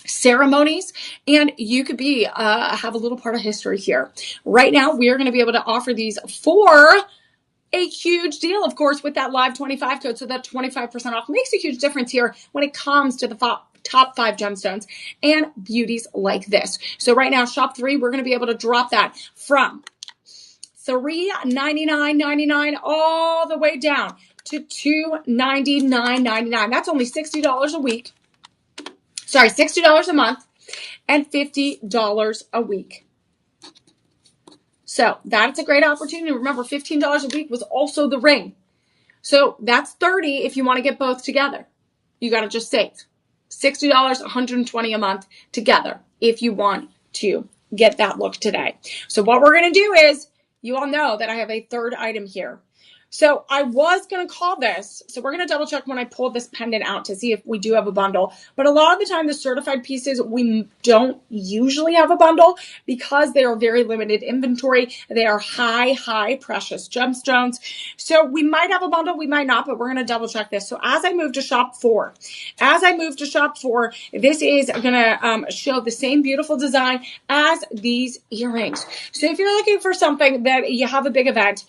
ceremonies, and you could be have a little part of history here. Right now, we are going to be able to offer these for a huge deal, of course, with that live 25 code. So that 25% off makes a huge difference here when it comes to the top 5 gemstones and beauties like this. So right now, Shop 3, we're going to be able to drop that from $399.99 all the way down to $299.99. That's only $60 a week. Sorry, $60 a month and $50 a week. So that's a great opportunity. Remember, $15 a week was also the ring. So that's $30 if you want to get both together. You got to just save $60, $120 a month together if you want to get that look today. So what we're going to do is, you all know that I have a third item here. So I was going to call this, so we're going to double check when I pull this pendant out to see if we do have a bundle. But a lot of the time, the certified pieces, we don't usually have a bundle because they are very limited inventory. They are high precious gemstones. So we might have a bundle, we might not, but we're going to double check this. So as I move to Shop 4, this is going to show the same beautiful design as these earrings. So if you're looking for something that you have a big event,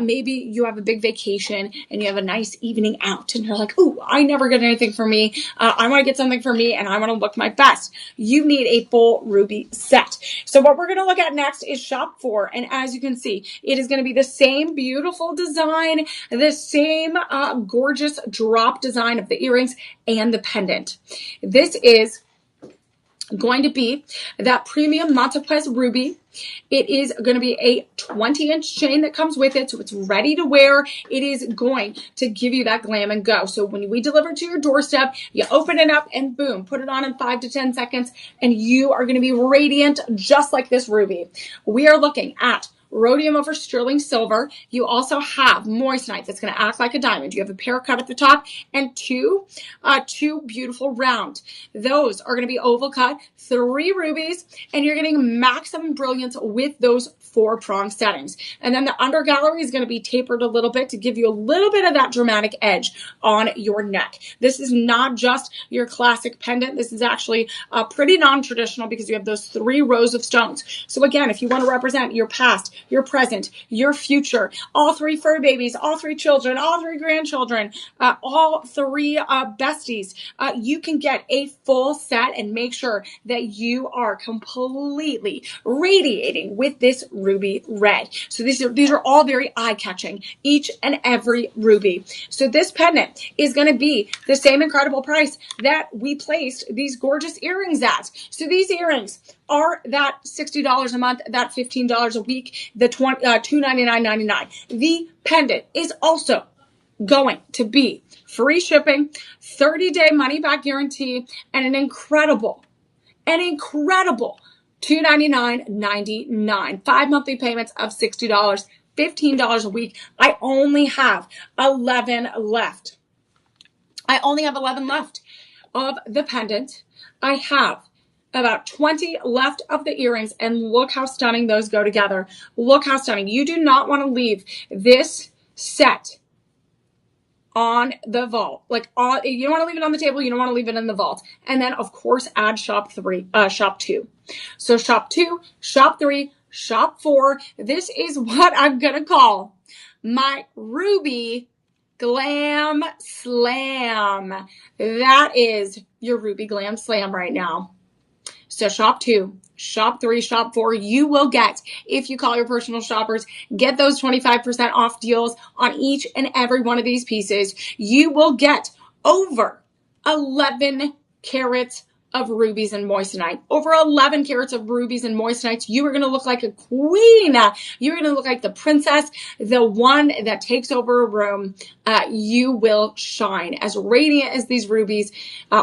maybe you have a big vacation and you have a nice evening out and you're like, ooh, I never get anything for me. I want to get something for me and I want to look my best. You need a full ruby set. So what we're going to look at next is Shop 4. And as you can see, it is going to be the same beautiful design, the same gorgeous drop design of the earrings and the pendant. This is going to be that premium Montepez ruby. It is going to be a 20-inch chain that comes with it, so it's ready to wear. It is going to give you that glam and go. So when we deliver to your doorstep, you open it up and boom, put it on in 5 to 10 seconds, and you are going to be radiant just like this ruby. We are looking at rhodium over sterling silver. You also have moissanite that's going to act like a diamond. You have a pear cut at the top and two beautiful round. Those are going to be oval cut, 3 rubies, and you're getting maximum brilliance with those 4-prong settings. And then the undergallery is going to be tapered a little bit to give you a little bit of that dramatic edge on your neck. This is not just your classic pendant. This is actually pretty non-traditional because you have those 3 rows of stones. So again, if you want to represent your past, your present, your future, all 3 fur babies, all 3 children, all 3 grandchildren, all 3 besties, you can get a full set and make sure that you are completely radiating with this ruby red. So these are all very eye-catching, each and every ruby. So this pendant is going to be the same incredible price that we placed these gorgeous earrings at. So these earrings are that $60 a month, that $15 a week, the $299.99. The pendant is also going to be free shipping, 30-day money-back guarantee, and an incredible $299.99. 5 monthly payments of $60, $15 a week. I only have 11 left. Of the pendant. I have about 20 left of the earrings, and look how stunning those go together. Look how stunning. You do not want to leave this set on the vault. Like, you don't want to leave it on the table. You don't want to leave it in the vault. And then, of course, add shop 2. So shop 2, shop 3, shop 4. This is what I'm going to call my Ruby Glam Slam. That is your Ruby Glam Slam right now. So shop 2, shop 3, shop 4, you will get, if you call your personal shoppers, get those 25% off deals on each and every one of these pieces. You will get over 11 carats of rubies and moissanite. Over 11 carats of rubies and moissanites. You are going to look like a queen. You're going to look like the princess, the one that takes over a room. You will shine as radiant as these rubies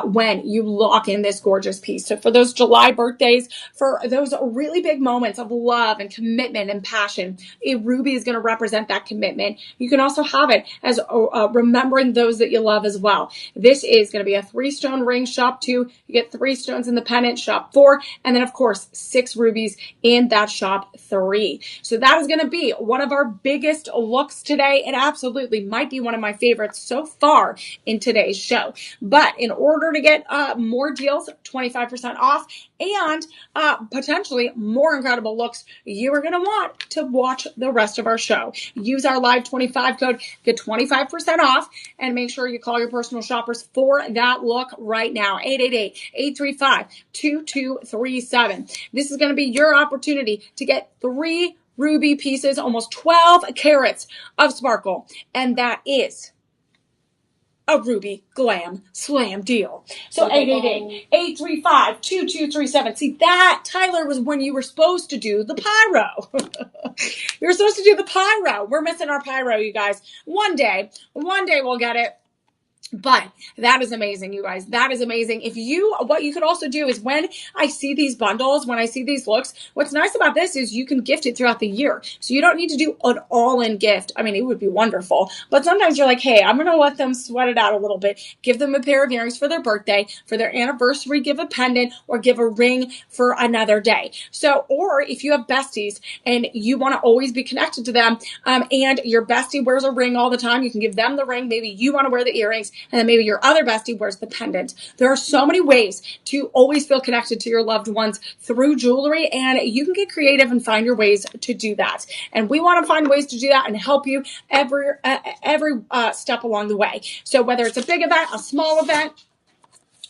when you lock in this gorgeous piece. So for those July birthdays, for those really big moments of love and commitment and passion, a ruby is going to represent that commitment. You can also have it as remembering those that you love as well. This is going to be a 3-stone ring, shop 2. You get 3 stones in the pendant, shop 4. And then, of course, 6 rubies in that shop 3. So that is going to be one of our biggest looks today. It absolutely might be one of my favorites so far in today's show. But in order to get more deals, 25% off, and potentially more incredible looks, you are going to want to watch the rest of our show. Use our live 25 code, get 25% off, and make sure you call your personal shoppers for that look right now. 888-835-2237. This is going to be your opportunity to get 3 ruby pieces, almost 12 carats of sparkle, and that is a Ruby Glam Slam deal. So 888-835-2237. See, that, Tyler, was when you were supposed to do the pyro. You were supposed to do the pyro. We're missing our pyro, you guys. One day we'll get it. But that is amazing, you guys. That is amazing. What you could also do is when I see these bundles, when I see these looks, what's nice about this is you can gift it throughout the year. So you don't need to do an all-in gift. I mean, it would be wonderful. But sometimes you're like, hey, I'm going to let them sweat it out a little bit. Give them a pair of earrings for their birthday, for their anniversary, give a pendant, or give a ring for another day. So, or if you have besties and you want to always be connected to them, and your bestie wears a ring all the time, you can give them the ring. Maybe you want to wear the earrings, and then maybe your other bestie wears the pendant. There are so many ways to always feel connected to your loved ones through jewelry, and you can get creative and find your ways to do that. And we want to find ways to do that and help you every step along the way. So whether it's a big event, a small event,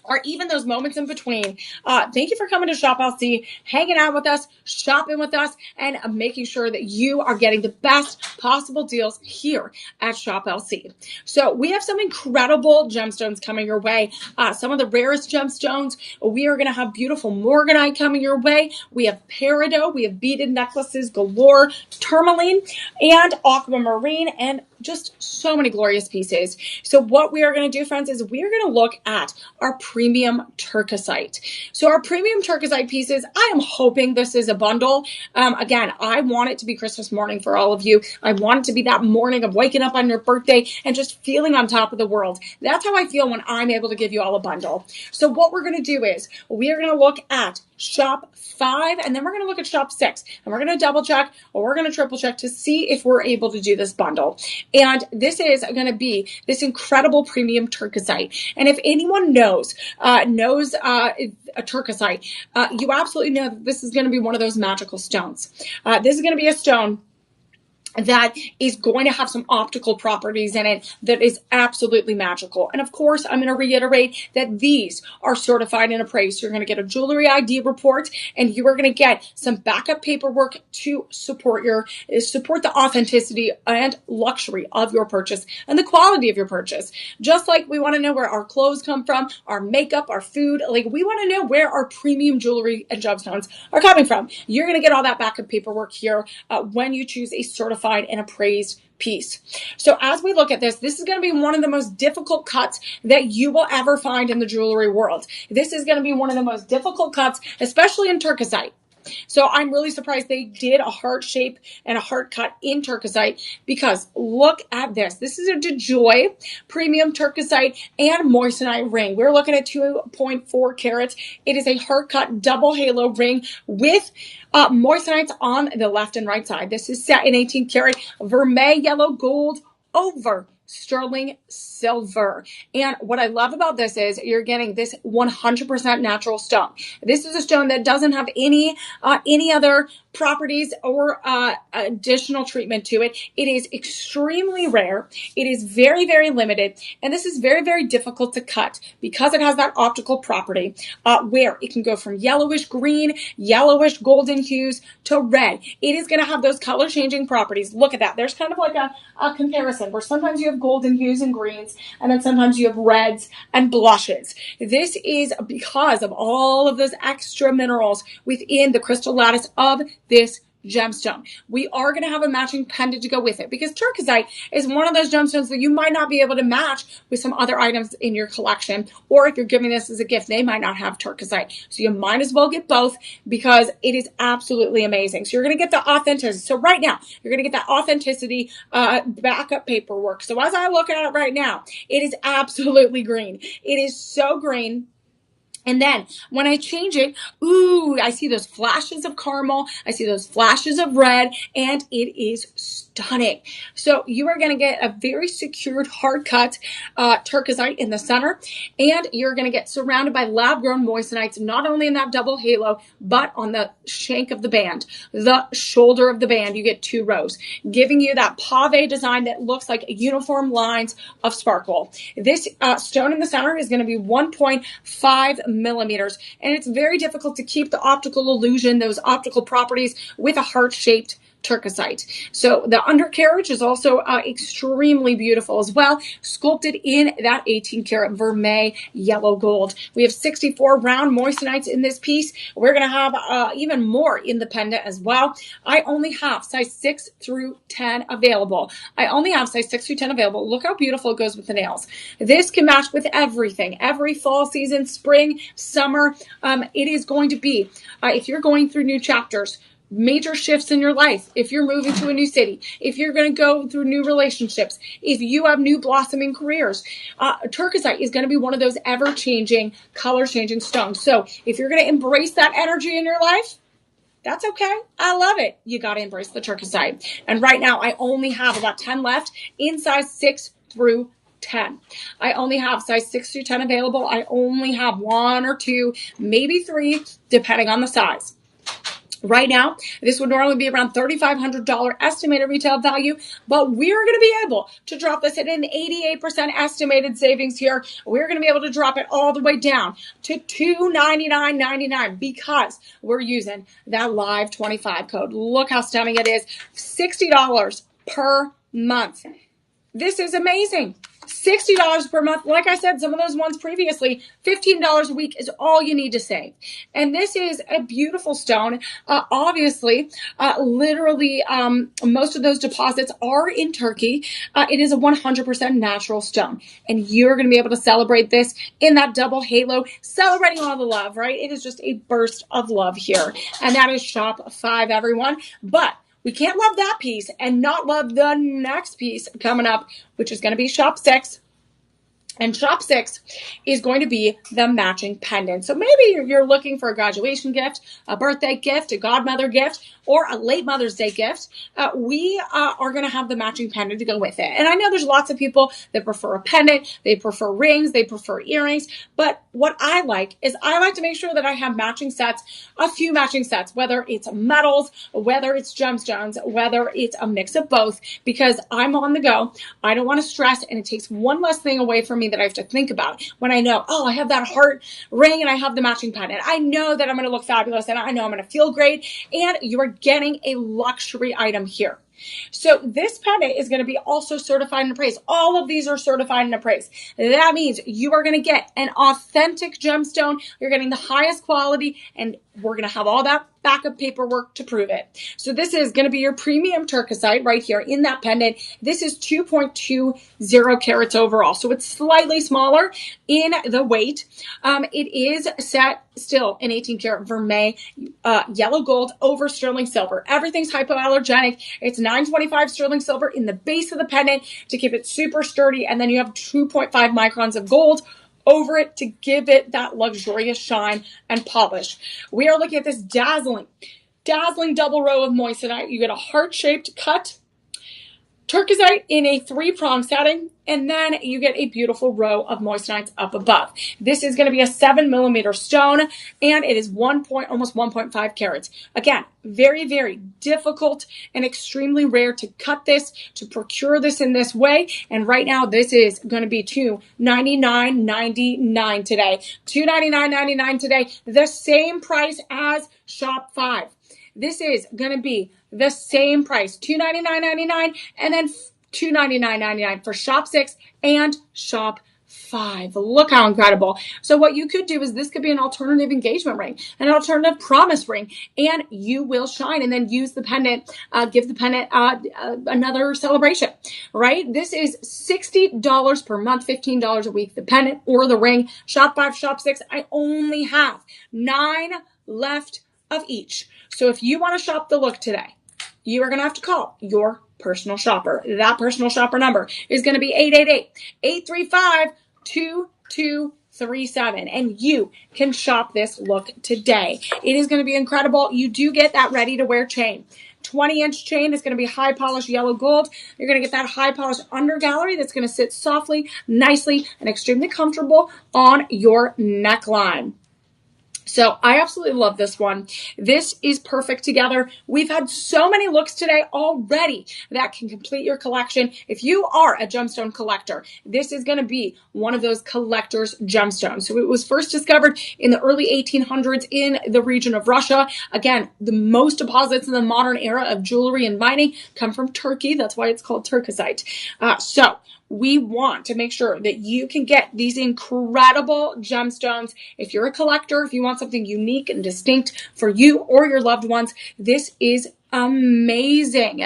or even those moments in between. Thank you for coming to Shop LC, hanging out with us, shopping with us, and making sure that you are getting the best possible deals here at Shop LC. So we have some incredible gemstones coming your way. Some of the rarest gemstones. We are going to have beautiful morganite coming your way. We have peridot. We have beaded necklaces galore, tourmaline, and aquamarine, and just so many glorious pieces. So what we are going to do, friends, is we are going to look at our premium turquoisite. So our premium turquoisite pieces, I am hoping this is a bundle. Again, I want it to be Christmas morning for all of you. I want it to be that morning of waking up on your birthday and just feeling on top of the world. That's how I feel when I'm able to give you all a bundle. So what we're going to do is we are going to look at shop 5, and then we're going to look at shop 6, and we're going to double check or we're going to triple check to see if we're able to do this bundle. And this is going to be this incredible premium turquoisite. And if anyone knows a turquoisite, you absolutely know that this is going to be one of those magical stones. This is going to be a stone that is going to have some optical properties in it that is absolutely magical. And of course, I'm going to reiterate that these are certified and appraised. You're going to get a jewelry ID report, and you are going to get some backup paperwork to support the authenticity and luxury of your purchase and the quality of your purchase. Just like we want to know where our clothes come from, our makeup, our food, like we want to know where our premium jewelry and gemstones are coming from. You're going to get all that backup paperwork here when you choose a certified and appraised piece. So as we look at this is going to be one of the most difficult cuts that you will ever find in the jewelry world. This is going to be one of the most difficult cuts, especially in turquoisite. So I'm really surprised they did a heart shape and a heart cut in turquoisite, because look at this. This is a DeJoy premium turquoisite and moissanite ring. We're looking at 2.4 carats. It is a heart cut double halo ring with moissanites on the left and right side. This is set in 18 karat vermeil yellow gold over sterling silver. And what I love about this is you're getting this 100% natural stone. This is a stone that doesn't have any other properties or additional treatment to it. It is extremely rare. It is very, very limited. And this is very, very difficult to cut because it has that optical property where it can go from yellowish green, yellowish golden hues to red. It is going to have those color changing properties. Look at that. There's kind of like a comparison where sometimes you have golden hues and greens, and then sometimes you have reds and blushes. This is because of all of those extra minerals within the crystal lattice of this gemstone. We are going to have a matching pendant to go with it because turquoisite is one of those gemstones that you might not be able to match with some other items in your collection, or if you're giving this as a gift, they might not have turquoisite. So you might as well get both because it is absolutely amazing. So you're going to get the authenticity. So right now, you're going to get that authenticity backup paperwork. So as I look at it right now, it is absolutely green. It is so green. And then when I change it, ooh, I see those flashes of caramel. I see those flashes of red, and it is stunning. So you are going to get a very secured, hard cut turquoisite in the center, and you're going to get surrounded by lab-grown moissanites, not only in that double halo, but on the shank of the band, the shoulder of the band. You get 2 rows, giving you that pave design that looks like uniform lines of sparkle. This stone in the center is going to be 1.5 millimeters, and it's very difficult to keep the optical illusion, those optical properties, with a heart-shaped turquoisite. So the undercarriage is also extremely beautiful as well, sculpted in that 18 karat vermeil yellow gold. We have 64 round moissanites in this piece. We're going to have even more in the pendant as well. I only have size 6 through 10 available. Look how beautiful it goes with the nails. This can match with everything, every fall season, spring, summer. It is going to be, if you're going through new chapters, major shifts in your life, if you're moving to a new city, if you're going to go through new relationships, if you have new blossoming careers, turquoisite is going to be one of those ever-changing, color-changing stones. So if you're going to embrace that energy in your life, that's okay. I love it. You got to embrace the turquoisite. And right now, I only have about 10 left in size 6 through 10. I only have size 6 through 10 available. I only have 1 or 2, maybe 3, depending on the size. Right now, this would normally be around $3,500 estimated retail value, but we're going to be able to drop this at an 88% estimated savings here. We're going to be able to drop it all the way down to $299.99 because we're using that Live 25 code. Look how stunning it is. $60 per month. This is amazing. $60 per month. Like I said, some of those ones previously, $15 a week is all you need to save. And this is a beautiful stone. Obviously, literally, most of those deposits are in Turkey. It is a 100% natural stone. And you're going to be able to celebrate this in that double halo, celebrating all the love, right? It is just a burst of love here. And that is shop 5, everyone. But we can't love that piece and not love the next piece coming up, which is going to be shop 6. And shop 6 is going to be the matching pendant. So maybe you're looking for a graduation gift, a birthday gift, a godmother gift, or a late Mother's Day gift. We are going to have the matching pendant to go with it. And I know there's lots of people that prefer a pendant, they prefer rings, they prefer earrings. But what I like is I like to make sure that I have matching sets, a few matching sets, whether it's metals, whether it's gemstones, whether it's a mix of both, because I'm on the go. I don't want to stress, and it takes one less thing away from me that I have to think about when I know, oh, I have that heart ring and I have the matching pendant. I know that I'm going to look fabulous and I know I'm going to feel great, and you are getting a luxury item here. So this pendant is going to be also certified and appraised. All of these are certified and appraised. That means you are going to get an authentic gemstone. You're getting the highest quality, and we're going to have all that backup paperwork to prove it. So this is going to be your premium turquoisite right here in that pendant. This is 2.20 carats overall. So it's slightly smaller in the weight. It is set still in 18 karat vermeil, yellow gold over sterling silver. Everything's hypoallergenic. It's 925 sterling silver in the base of the pendant to keep it super sturdy. And then you have 2.5 microns of gold over it to give it that luxurious shine and polish. We are looking at this dazzling double row of moissanite. You get a heart-shaped cut turquoisite in a 3-prong setting, and then you get a beautiful row of moissanites up above. This is going to be a 7mm stone, and it is almost 1.5 carats. Again, very, very difficult and extremely rare to cut this, to procure this in this way. And right now, this is going to be $299.99 today. $299.99 today, the same price as Shop 5. This is going to be the same price, $299.99, and then $299.99 for Shop 6 and Shop 5. Look how incredible. So what you could do is this could be an alternative engagement ring, an alternative promise ring, and you will shine, and then use the pendant, give the pendant another celebration, right? This is $60 per month, $15 a week, the pendant or the ring. Shop 5, Shop 6. I only have 9 left of each. So if you want to shop the look today, you are going to have to call your personal shopper. That personal shopper number is going to be 888-835-2237. And you can shop this look today. It is going to be incredible. You do get that ready to wear chain. 20-inch chain is going to be high polished yellow gold. You're going to get that high polished under gallery that's going to sit softly, nicely, and extremely comfortable on your neckline. So I absolutely love this one. This is perfect together. We've had so many looks today already that can complete your collection. If you are a gemstone collector, this is going to be one of those collector's gemstones. So it was first discovered in the early 1800s in the region of Russia. Again, the most deposits in the modern era of jewelry and mining come from Turkey. That's why it's called turquoisite. So we want to make sure that you can get these incredible gemstones. If you're a collector, if you want something unique and distinct for you or your loved ones, this is amazing.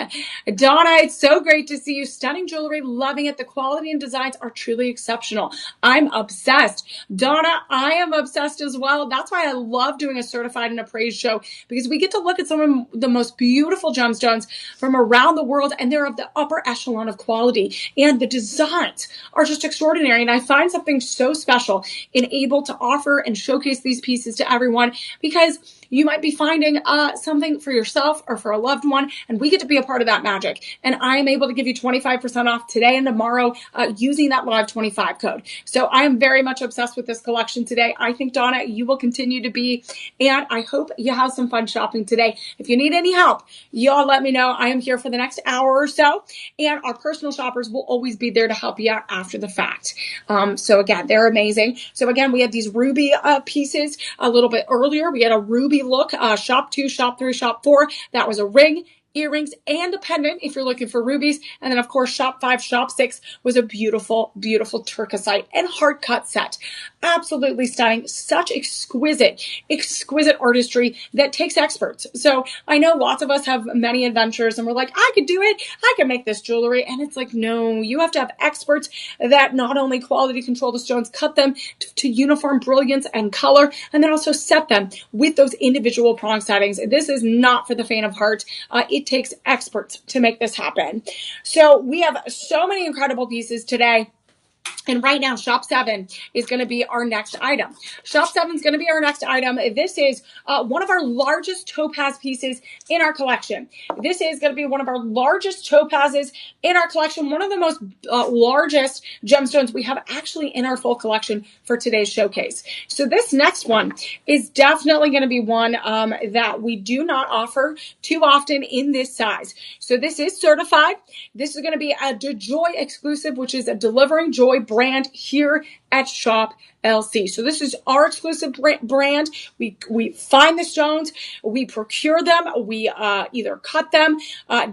Donna, it's so great to see you. Stunning jewelry, loving it. The quality and designs are truly exceptional. I'm obsessed. Donna, I am obsessed as well. That's why I love doing a certified and appraised show, because we get to look at some of the most beautiful gemstones from around the world, and they're of the upper echelon of quality, and the designs are just extraordinary. And I find something so special in able to offer and showcase these pieces to everyone, because you might be finding something for yourself or for a loved one, and we get to be a part of that magic. And I am able to give you 25% off today and tomorrow using that Live 25 code. So I am very much obsessed with this collection today. I think, Donna, you will continue to be, and I hope you have some fun shopping today. If you need any help, y'all let me know. I am here for the next hour or so, and our personal shoppers will always be there to help you out after the fact. So again, they're amazing. So again, we had these ruby pieces a little bit earlier. We had a ruby look, shop 2, shop 3, shop 4. That was a ring, earrings, and a pendant if you're looking for rubies. And then of course, shop 5, shop 6 was a beautiful, beautiful turquoisite and heart cut set. Absolutely stunning. Such exquisite, exquisite artistry that takes experts. So I know lots of us have many adventures and we're like, I could do it. I can make this jewelry. And it's like, no, you have to have experts that not only quality control the stones, cut them to uniform brilliance and color, and then also set them with those individual prong settings. This is not for the faint of heart. It takes experts to make this happen. So we have so many incredible pieces today. And right now, Shop 7 is going to be our next item. Shop 7 is going to be our next item. This is one of our largest topaz pieces in our collection. This is going to be one of our largest topazes in our collection, one of the most largest gemstones we have actually in our full collection for today's showcase. So this next one is definitely going to be one that we do not offer too often in this size. So this is certified. This is going to be a Joy exclusive, which is a Delivering Joy brand here at Shop LC. So this is our exclusive brand. We find the stones, we procure them, we either cut them,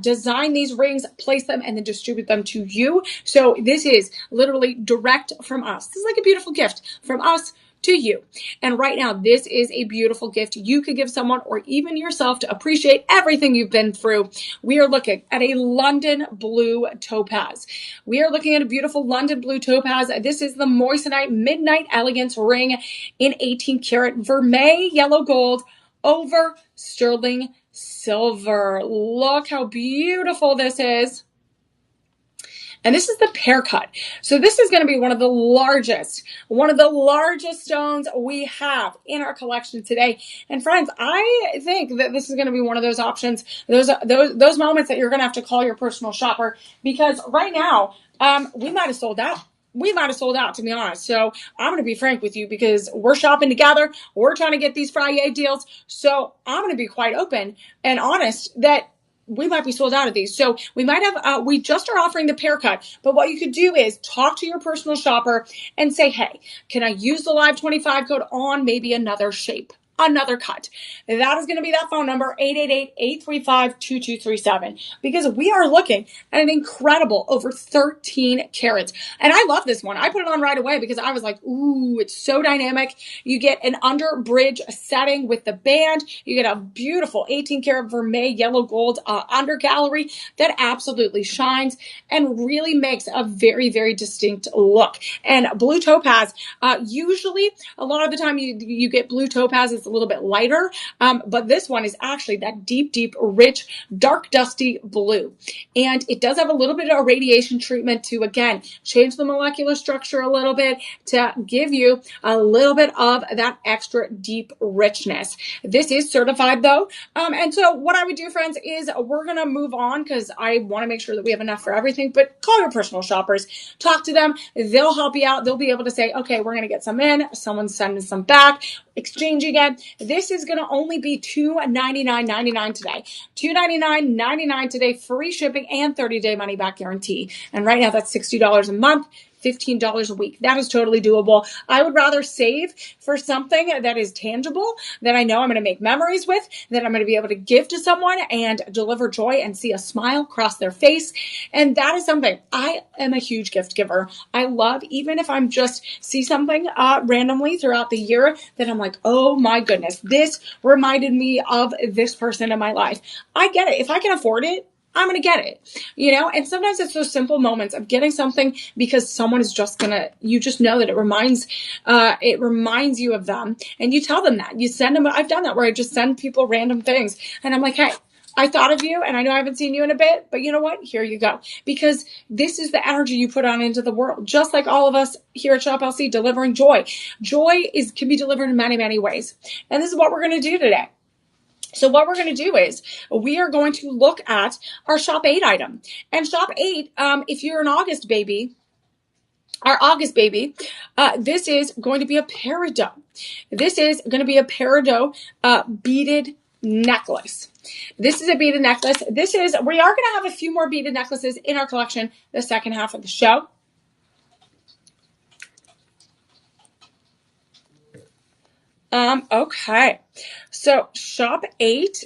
design these rings, place them, and then distribute them to you. So this is literally direct from us. This is like a beautiful gift from us to you. And right now, this is a beautiful gift you could give someone or even yourself to appreciate everything you've been through. We are looking at a London blue topaz. We are looking at a beautiful London blue topaz. This is the Moissanite Midnight Elegance ring in 18 karat vermeil yellow gold over sterling silver. Look how beautiful this is. And this is the pear cut. So this is going to be one of the largest stones we have in our collection today. And friends, I think that this is going to be one of those options, those moments that you're going to have to call your personal shopper, because right now, we might have sold out. To be honest. So I'm going to be frank with you, because we're shopping together. We're trying to get these Friday deals. So I'm going to be quite open and honest that we might be sold out of these. So we might have, we just are offering the pear cut, but what you could do is talk to your personal shopper and say, hey, can I use the live 25 code on maybe another shape? Another cut. That is going to be that phone number, 888-835-2237, because we are looking at an incredible over 13 carats. And I love this one. I put it on right away because I was like, ooh, it's so dynamic. You get an under bridge setting with the band. You get a beautiful 18 karat vermeil yellow gold under gallery that absolutely shines and really makes a very, very distinct look. And blue topaz, usually a lot of the time you get blue topaz, it's a little bit lighter, but this one is actually that deep, deep, rich, dark, dusty blue. And it does have a little bit of irradiation treatment to, again, change the molecular structure a little bit to give you a little bit of that extra deep richness. This is certified though. And so what I would do, friends, is we're going to move on because I want to make sure that we have enough for everything, but call your personal shoppers, talk to them. They'll help you out. They'll be able to say, okay, we're going to get some in, someone's sending some back, exchanging it. This is going to only be $299.99 today. $299.99 today, free shipping and 30-day money back guarantee. And right now that's $60 a month. $15 a week. That is totally doable. I would rather save for something that is tangible, that I know I'm going to make memories with, that I'm going to be able to give to someone and deliver joy and see a smile cross their face. And that is something. I am a huge gift giver. I love, even if I'm just see something randomly throughout the year that I'm like, oh my goodness, this reminded me of this person in my life. I get it. If I can afford it, I'm going to get it, and sometimes it's those simple moments of getting something because someone is just you just know that it reminds you of them, and you tell them that. You send them, I've done that where I just send people random things and I'm like, hey, I thought of you and I know I haven't seen you in a bit, but you know what? Here you go. Because this is the energy you put on into the world. Just like all of us here at Shop LC delivering joy. Joy can be delivered in many, many ways. And this is what we're going to do today. So what we're going to do is we are going to look at our Shop 8 item. And Shop 8, if you're an August baby, this is going to be a peridot. This is going to be a peridot beaded necklace. This is a beaded necklace. We are going to have a few more beaded necklaces in our collection the second half of the show. Okay. So Shop 8,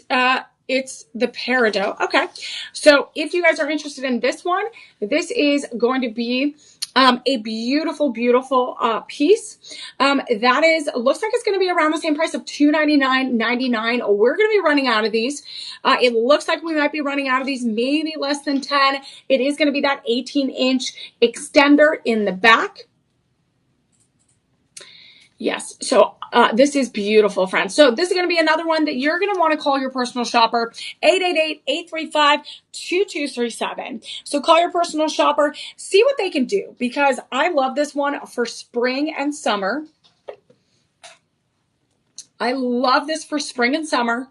it's the peridot. Okay. So if you guys are interested in this one, this is going to be a beautiful, beautiful piece. Looks like it's going to be around the same price of $299.99. We're going to be running out of these. It looks like we might be running out of these, maybe less than 10. It is going to be that 18-inch extender in the back. Yes. So this is beautiful, friends. So this is going to be another one that you're going to want to call your personal shopper, 888-835-2237. So call your personal shopper, see what they can do, because I love this one for spring and summer. I love this for spring and summer.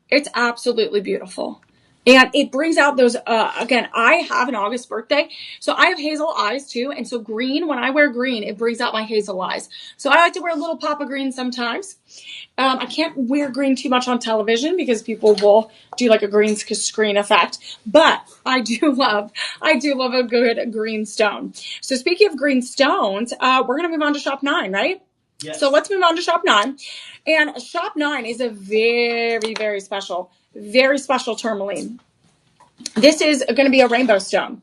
It's absolutely beautiful. And it brings out those, again, I have an August birthday, so I have hazel eyes too. And so green, when I wear green, it brings out my hazel eyes. So I like to wear a little pop of green sometimes. I can't wear green too much on television because people will do like a green screen effect, but I do love a good green stone. So speaking of green stones, we're going to move on to Shop 9, right? Yes. So let's move on to Shop 9. And Shop 9 is a very, very special tourmaline. This is going to be a rainbow stone.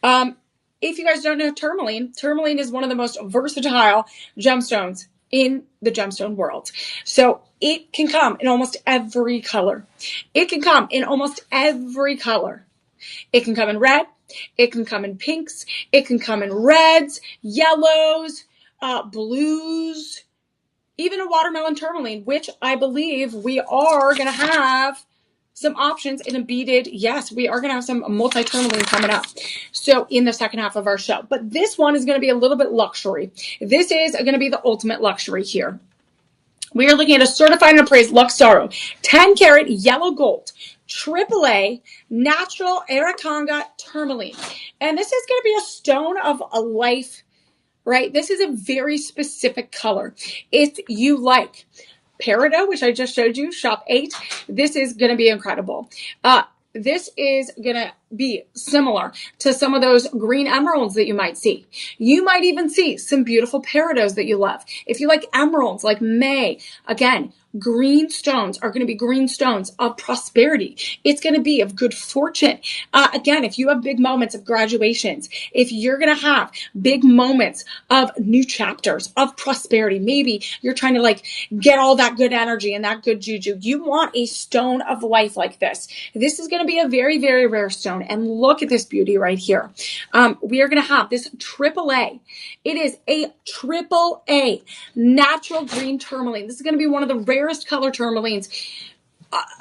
If you guys don't know tourmaline is one of the most versatile gemstones in the gemstone world. So it can come in almost every color. It can come in red. It can come in pinks. It can come in reds, yellows, blues, even a watermelon tourmaline, which I believe we are going to have some options in a beaded. Yes, we are going to have some multi-tourmaline coming up. So in the second half of our show, but this one is going to be a little bit luxury. This is going to be the ultimate luxury here. We are looking at a certified and appraised Lux Oro, 10 karat yellow gold, AAA, natural Arakanga tourmaline. And this is going to be a stone of a life, right? This is a very specific color. If you like Peridot, which I just showed you, shop 8, this is going to be incredible. This is going to be similar to some of those green emeralds that you might see. You might even see some beautiful peridots that you love. If you like emeralds, like May, again, green stones are going to be green stones of prosperity. It's going to be of good fortune. Again, if you have big moments of graduations, if you're going to have big moments of new chapters of prosperity, maybe you're trying to like get all that good energy and that good juju. You want a stone of life like this. This is going to be a very, very rare stone. And look at this beauty right here. We are going to have this AAA. It is a AAA natural green tourmaline. This is going to be one of the rarest color tourmalines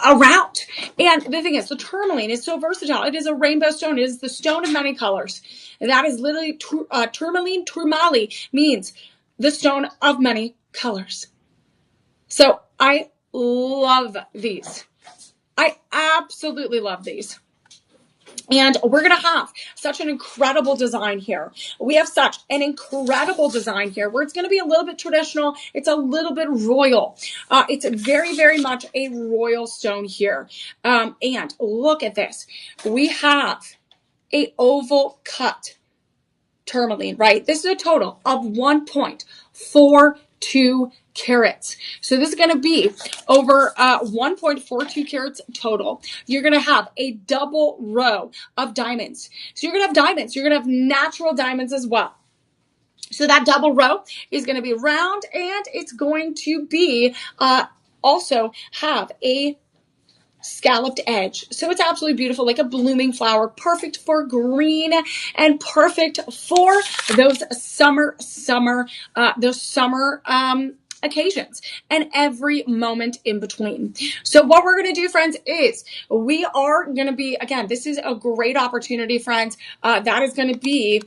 around. And the thing is, the tourmaline is so versatile. It is a rainbow stone. It is the stone of many colors. And that is literally tourmaline. Tourmaline means the stone of many colors. So I love these. I absolutely love these. And we're going to have such an incredible design here. We have such an incredible design here where it's going to be a little bit traditional. It's a little bit royal. It's very, very much a royal stone here. And look at this. We have a oval cut tourmaline, right? This is a total of 1.42 carats. So this is going to be over 1.42 carats total. You're going to have a double row of diamonds. So you're going to have diamonds. You're going to have natural diamonds as well. So that double row is going to be round, and it's going to be also have a scalloped edge. So it's absolutely beautiful, like a blooming flower, perfect for green and perfect for those summer occasions and every moment in between. So what we're going to do, friends, is we are going to be, again, this is a great opportunity, friends. That is going to be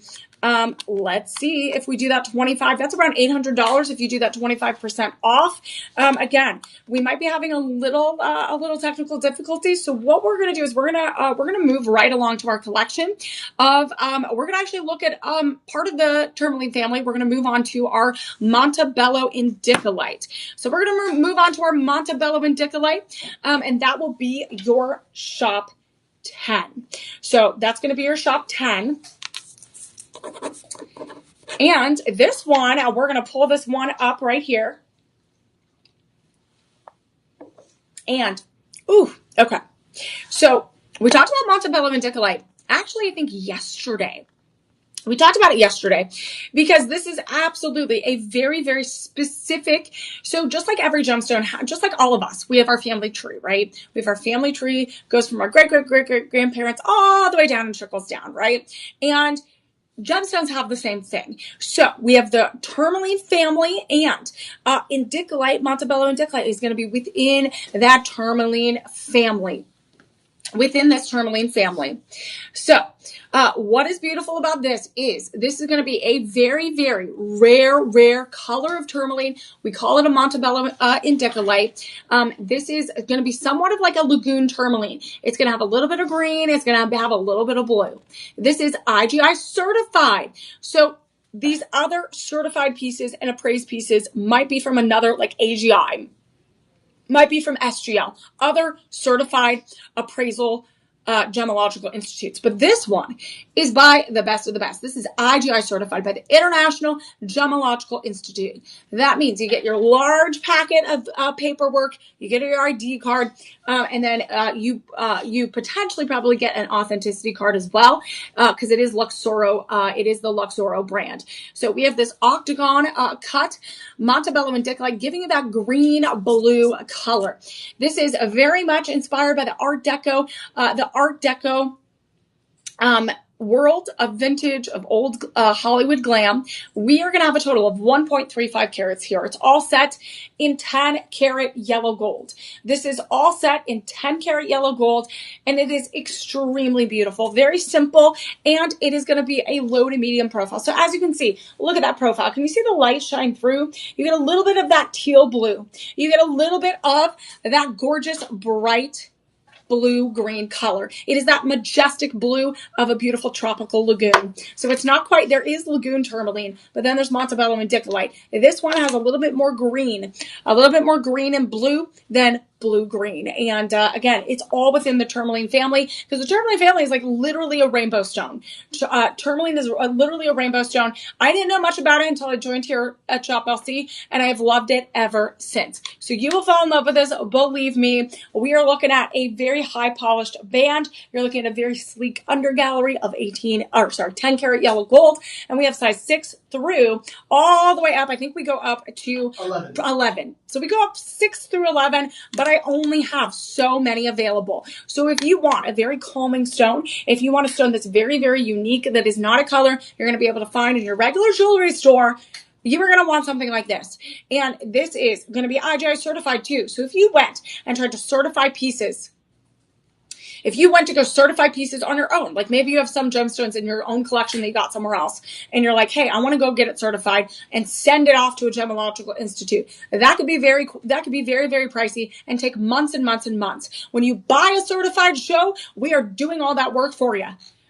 let's see if we do that 25, that's around $800 if you do that 25% off. Again, we might be having a little technical difficulties. So what we're going to do is we're going to move right along to our collection of, we're going to actually look at, part of the tourmaline family. We're going to move on to our Montebello Indicolite. So we're going to move on to our Montebello Indicolite, and that will be your shop 10. So that's going to be your shop 10. And this one, we're going to pull this one up right here. And, ooh, okay. So we talked about Montebello Indicolite. Actually, I think yesterday. We talked about it yesterday because this is absolutely a very, very specific. So just like every gemstone, just like all of us, we have our family tree, right? We have our family tree, goes from our great-great-great-great-grandparents all the way down and trickles down, right? And gemstones have the same thing. So we have the tourmaline family, and Indicolite, Montebello Indicolite is going to be within that tourmaline family. Within this tourmaline family. So what is beautiful about this is going to be a very, very rare color of tourmaline. We call it a Montebello Indicolite. This is going to be somewhat of like a lagoon tourmaline. It's going to have a little bit of green. It's going to have a little bit of blue. This is IGI certified. So these other certified pieces and appraised pieces might be from another like AGI. Might be from SGL, other certified appraisal gemological institutes. But this one is by the best of the best. This is IGI certified by the International Gemological Institute. That means you get your large packet of paperwork, you get your ID card, and then you potentially probably get an authenticity card as well, because it is Luxoro. It is the Luxoro brand. So we have this octagon cut Montebello Indicolite, giving you that green blue color. This is very much inspired by the Art Deco. world of vintage, of old Hollywood glam. We are going to have a total of 1.35 carats here. It's all set in 10 karat yellow gold. This is all set in 10 karat yellow gold, and it is extremely beautiful, very simple, and it is going to be a low to medium profile. So as you can see, look at that profile. Can you see the light shine through? You get a little bit of that teal blue. You get a little bit of that gorgeous bright blue-green color. It is that majestic blue of a beautiful tropical lagoon. So it's not quite, there is lagoon tourmaline, but then there's Montebello and Dicolite. This one has a little bit more green and blue than blue-green. And again, it's all within the tourmaline family, because the tourmaline family is like literally a rainbow stone. Tourmaline is literally a rainbow stone. I didn't know much about it until I joined here at Shop LC, and I have loved it ever since. So you will fall in love with this, believe me. We are looking at a very high polished band. You're looking at a very sleek undergallery of 10 karat yellow gold, and we have size 6 through all the way up. I think we go up to 11. So we go up 6 through 11, but I only have so many available. So if you want a very calming stone, if you want a stone that's very, very unique, that is not a color you're going to be able to find in your regular jewelry store, you are going to want something like this. And this is going to be IGI certified too. So if you went and tried to certify pieces, if you went to go certify pieces on your own, like maybe you have some gemstones in your own collection that you got somewhere else, and you're like, hey, I want to go get it certified and send it off to a gemological institute. That could be very, very pricey and take months and months and months. When you buy a certified show, we are doing all that work for you.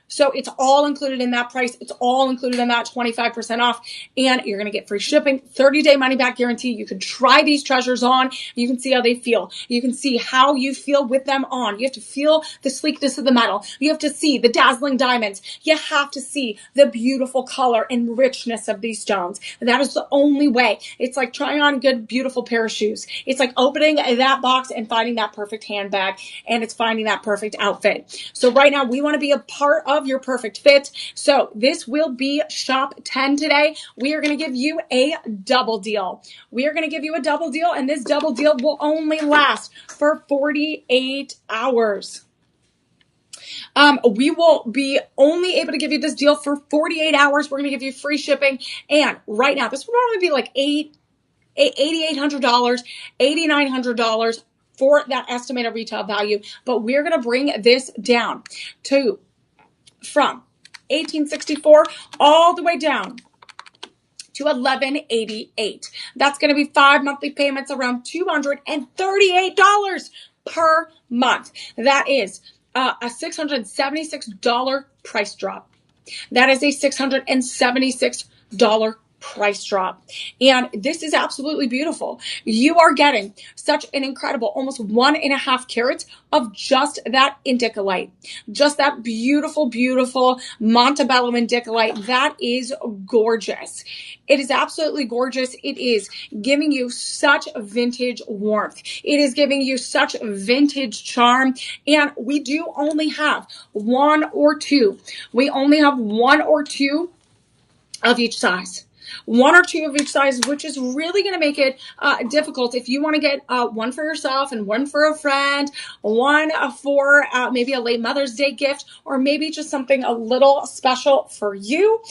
So it's all included in that price. It's all included in that 25% off. And you're going to get free shipping, 30-day money-back guarantee. You can try these treasures on. You can see how they feel. You can see how you feel with them on. You have to feel the sleekness of the metal. You have to see the dazzling diamonds. You have to see the beautiful color and richness of these stones. That is the only way. It's like trying on a good, beautiful pair of shoes. It's like opening that box and finding that perfect handbag, and it's finding that perfect outfit. So right now, we want to be a part of your perfect fit. So this will be shop 10 today. We are going to give you a double deal. We are going to give you a double deal, and this double deal will only last for 48 hours. We will be only able to give you this deal for 48 hours. We're going to give you free shipping. And right now, this would probably be like $8,800, $8,900 for that estimated retail value. But we're going to bring this down to from $1,864 all the way down to $1,188. That's going to be 5 monthly payments around $238 per month. That is a $676 price drop. That is a $676 price drop. And this is absolutely beautiful. You are getting such an incredible, almost 1.5 carats of just that indicolite. Just that beautiful, beautiful Montebello indicolite. That is gorgeous. It is absolutely gorgeous. It is giving you such vintage warmth. It is giving you such vintage charm. And we do only have one or two. We only have one or two of each size. One or two of each size, which is really going to make it difficult if you want to get one for yourself and one for a friend, one for maybe a late Mother's Day gift, or maybe just something a little special for you.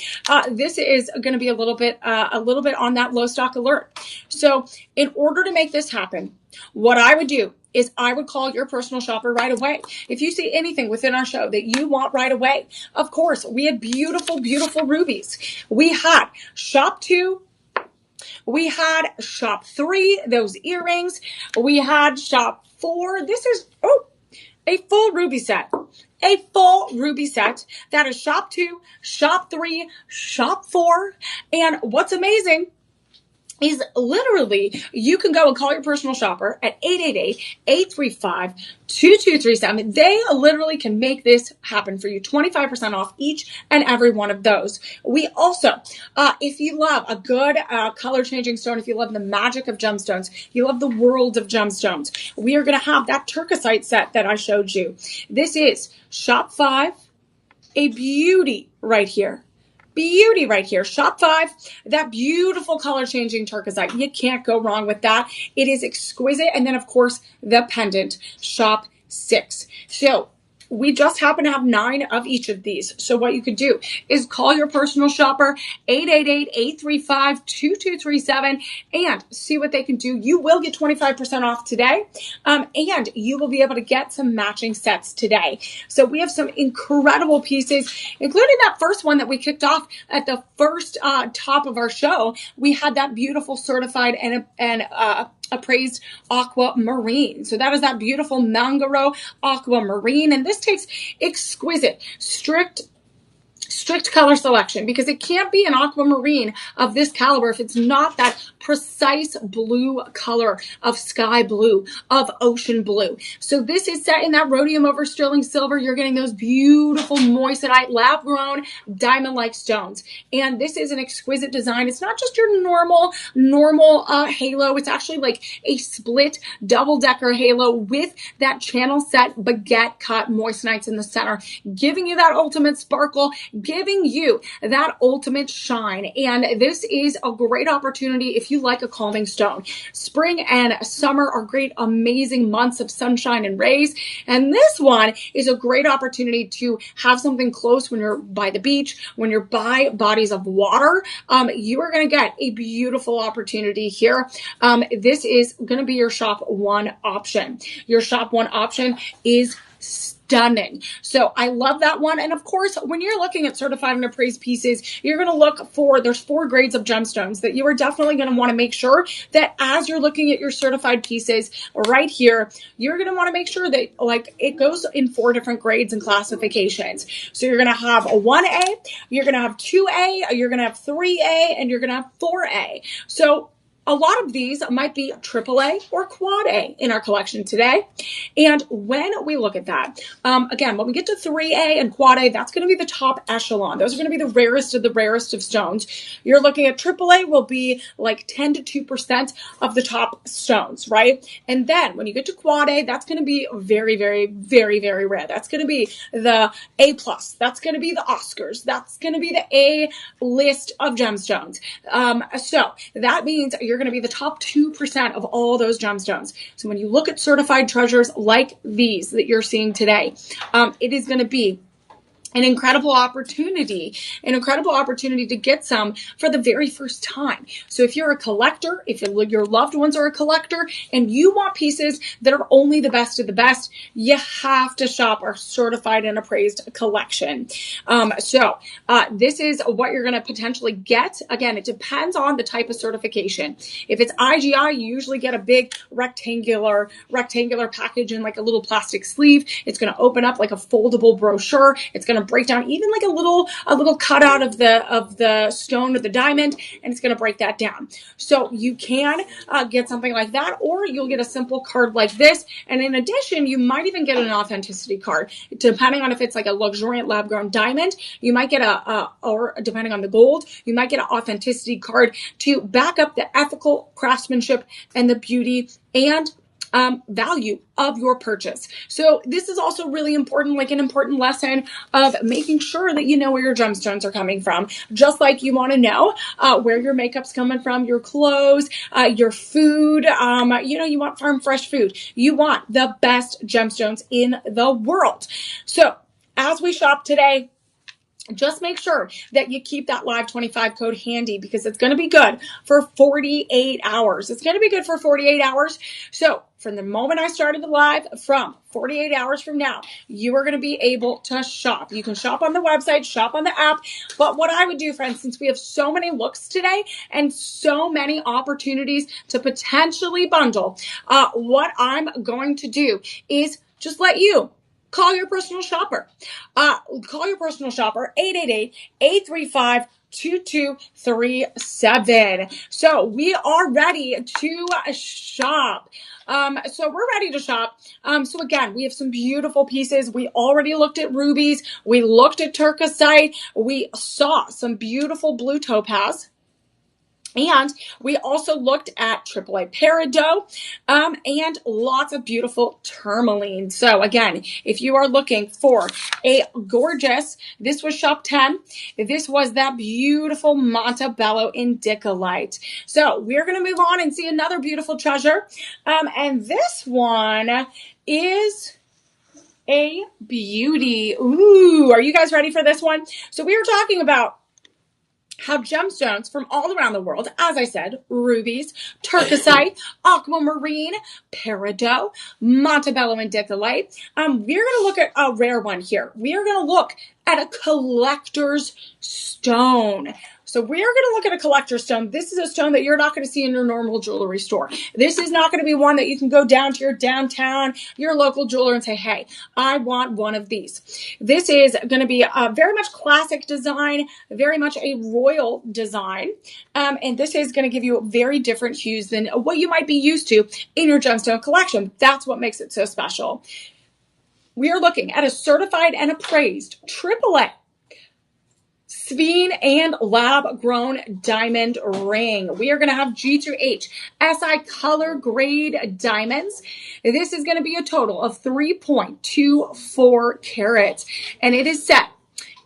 This is going to be a little bit on that low stock alert. So in order to make this happen, what I would do is I would call your personal shopper right away. If you see anything within our show that you want right away, of course, we had beautiful, beautiful rubies. We had shop 2. We had shop 3, those earrings. We had shop 4. This is, a full ruby set. A full ruby set. That is shop 2, shop 3, shop 4. And what's amazing is literally you can go and call your personal shopper at 888-835-2237. They literally can make this happen for you. 25% off each and every one of those. We also, if you love a good color changing stone, if you love the magic of gemstones, you love the world of gemstones, we are going to have that turquoisite set that I showed you. This is shop 5, a beauty right here. Beauty right here. Shop 5, that beautiful color changing turquoisite. You can't go wrong with that. It is exquisite. And then of course the pendant, shop 6. So we just happen to have 9 of each of these. So what you could do is call your personal shopper, 888-835-2237, and see what they can do. You will get 25% off today, and you will be able to get some matching sets today. So we have some incredible pieces, including that first one that we kicked off at the first top of our show. We had that beautiful certified and appraised aquamarine. So that is that beautiful Mangaro aquamarine. And this takes exquisite, strict color selection, because it can't be an aquamarine of this caliber if it's not that precise blue color of sky blue, of ocean blue. So this is set in that rhodium over sterling silver. You're getting those beautiful moissanite lab grown diamond-like stones. And this is an exquisite design. It's not just your normal halo. It's actually like a split double-decker halo with that channel set baguette cut moissanites in the center, giving you that ultimate sparkle, giving you that ultimate shine. And this is a great opportunity if you like a calming stone. Spring and summer are great, amazing months of sunshine and rays. And this one is a great opportunity to have something close when you're by the beach, when you're by bodies of water. You are going to get a beautiful opportunity here. This is going to be your shop one option. Your shop one option is stunning. So I love that one. And of course, when you're looking at certified and appraised pieces, you're going to look for, there's 4 grades of gemstones that you are definitely going to want to make sure that as you're looking at your certified pieces right here, you're going to want to make sure that like it goes in 4 different grades and classifications. So you're going to have a 1A, you're going to have 2A, you're going to have 3A, and you're going to have 4A. So a lot of these might be AAA or Quad A in our collection today. And when we look at that, again, when we get to 3A and Quad A, that's going to be the top echelon. Those are going to be the rarest of stones. You're looking at AAA will be like 10 to 2% of the top stones, right? And then when you get to Quad A, that's going to be very, very, very, very rare. That's going to be the A+. That's going to be the Oscars. That's going to be the A list of gemstones. So that means you're going to be the top 2% of all those gemstones. So when you look at certified treasures like these that you're seeing today, it is going to be an incredible opportunity to get some for the very first time. So if you're a collector, if your loved ones are a collector and you want pieces that are only the best of the best, you have to shop our certified and appraised collection. This is what you're going to potentially get. Again, it depends on the type of certification. If it's IGI, you usually get a big rectangular package in like a little plastic sleeve. It's going to open up like a foldable brochure. It's going to break down even like a little cutout of the stone or the diamond, and it's going to break that down. So you can get something like that, or you'll get a simple card like this. And in addition, you might even get an authenticity card, depending on if it's like a luxuriant lab-grown diamond. You might get or depending on the gold, you might get an authenticity card to back up the ethical craftsmanship and the beauty and value of your purchase. So this is also really important, like an important lesson of making sure that you know where your gemstones are coming from. Just like you want to know where your makeup's coming from, your clothes, your food. You want farm fresh food. You want the best gemstones in the world. So as we shop today, just make sure that you keep that live 25 code handy, because it's going to be good for 48 hours. It's going to be good for 48 hours. So from the moment I started the live, from 48 hours from now, you are going to be able to shop. You can shop on the website, shop on the app. But what I would do, friends, since we have so many looks today and so many opportunities to potentially bundle, what I'm going to do is just let you call your personal shopper. 888-835-2237. So we are ready to shop. So again, we have some beautiful pieces. We already looked at rubies. We looked at turquoisite. We saw some beautiful blue topaz. And we also looked at AAA peridot, and lots of beautiful tourmaline. So again, if you are looking for a gorgeous, this was shop 10. This was that beautiful Montebello indicolite. So we're going to move on and see another beautiful treasure. And this one is A beauty. Ooh, are you guys ready for this one? So we were talking about how gemstones from all around the world, as I said, rubies, turquoisite, aquamarine, peridot, montebello, and dictylite. We're going to look at a rare one here. We are going to look at a collector's stone. So we're going to look at a collector's stone. This is a stone that you're not going to see in your normal jewelry store. This is not going to be one that you can go down to your downtown, your local jeweler and say, hey, I want one of these. This is going to be a very much classic design, very much a royal design. And this is going to give you very different hues than what you might be used to in your gemstone collection. That's what makes it so special. We are looking at a certified and appraised AAA Sveen and lab grown diamond ring. We are going to have G through H SI color grade diamonds. This is going to be a total of 3.24 carats, and it is set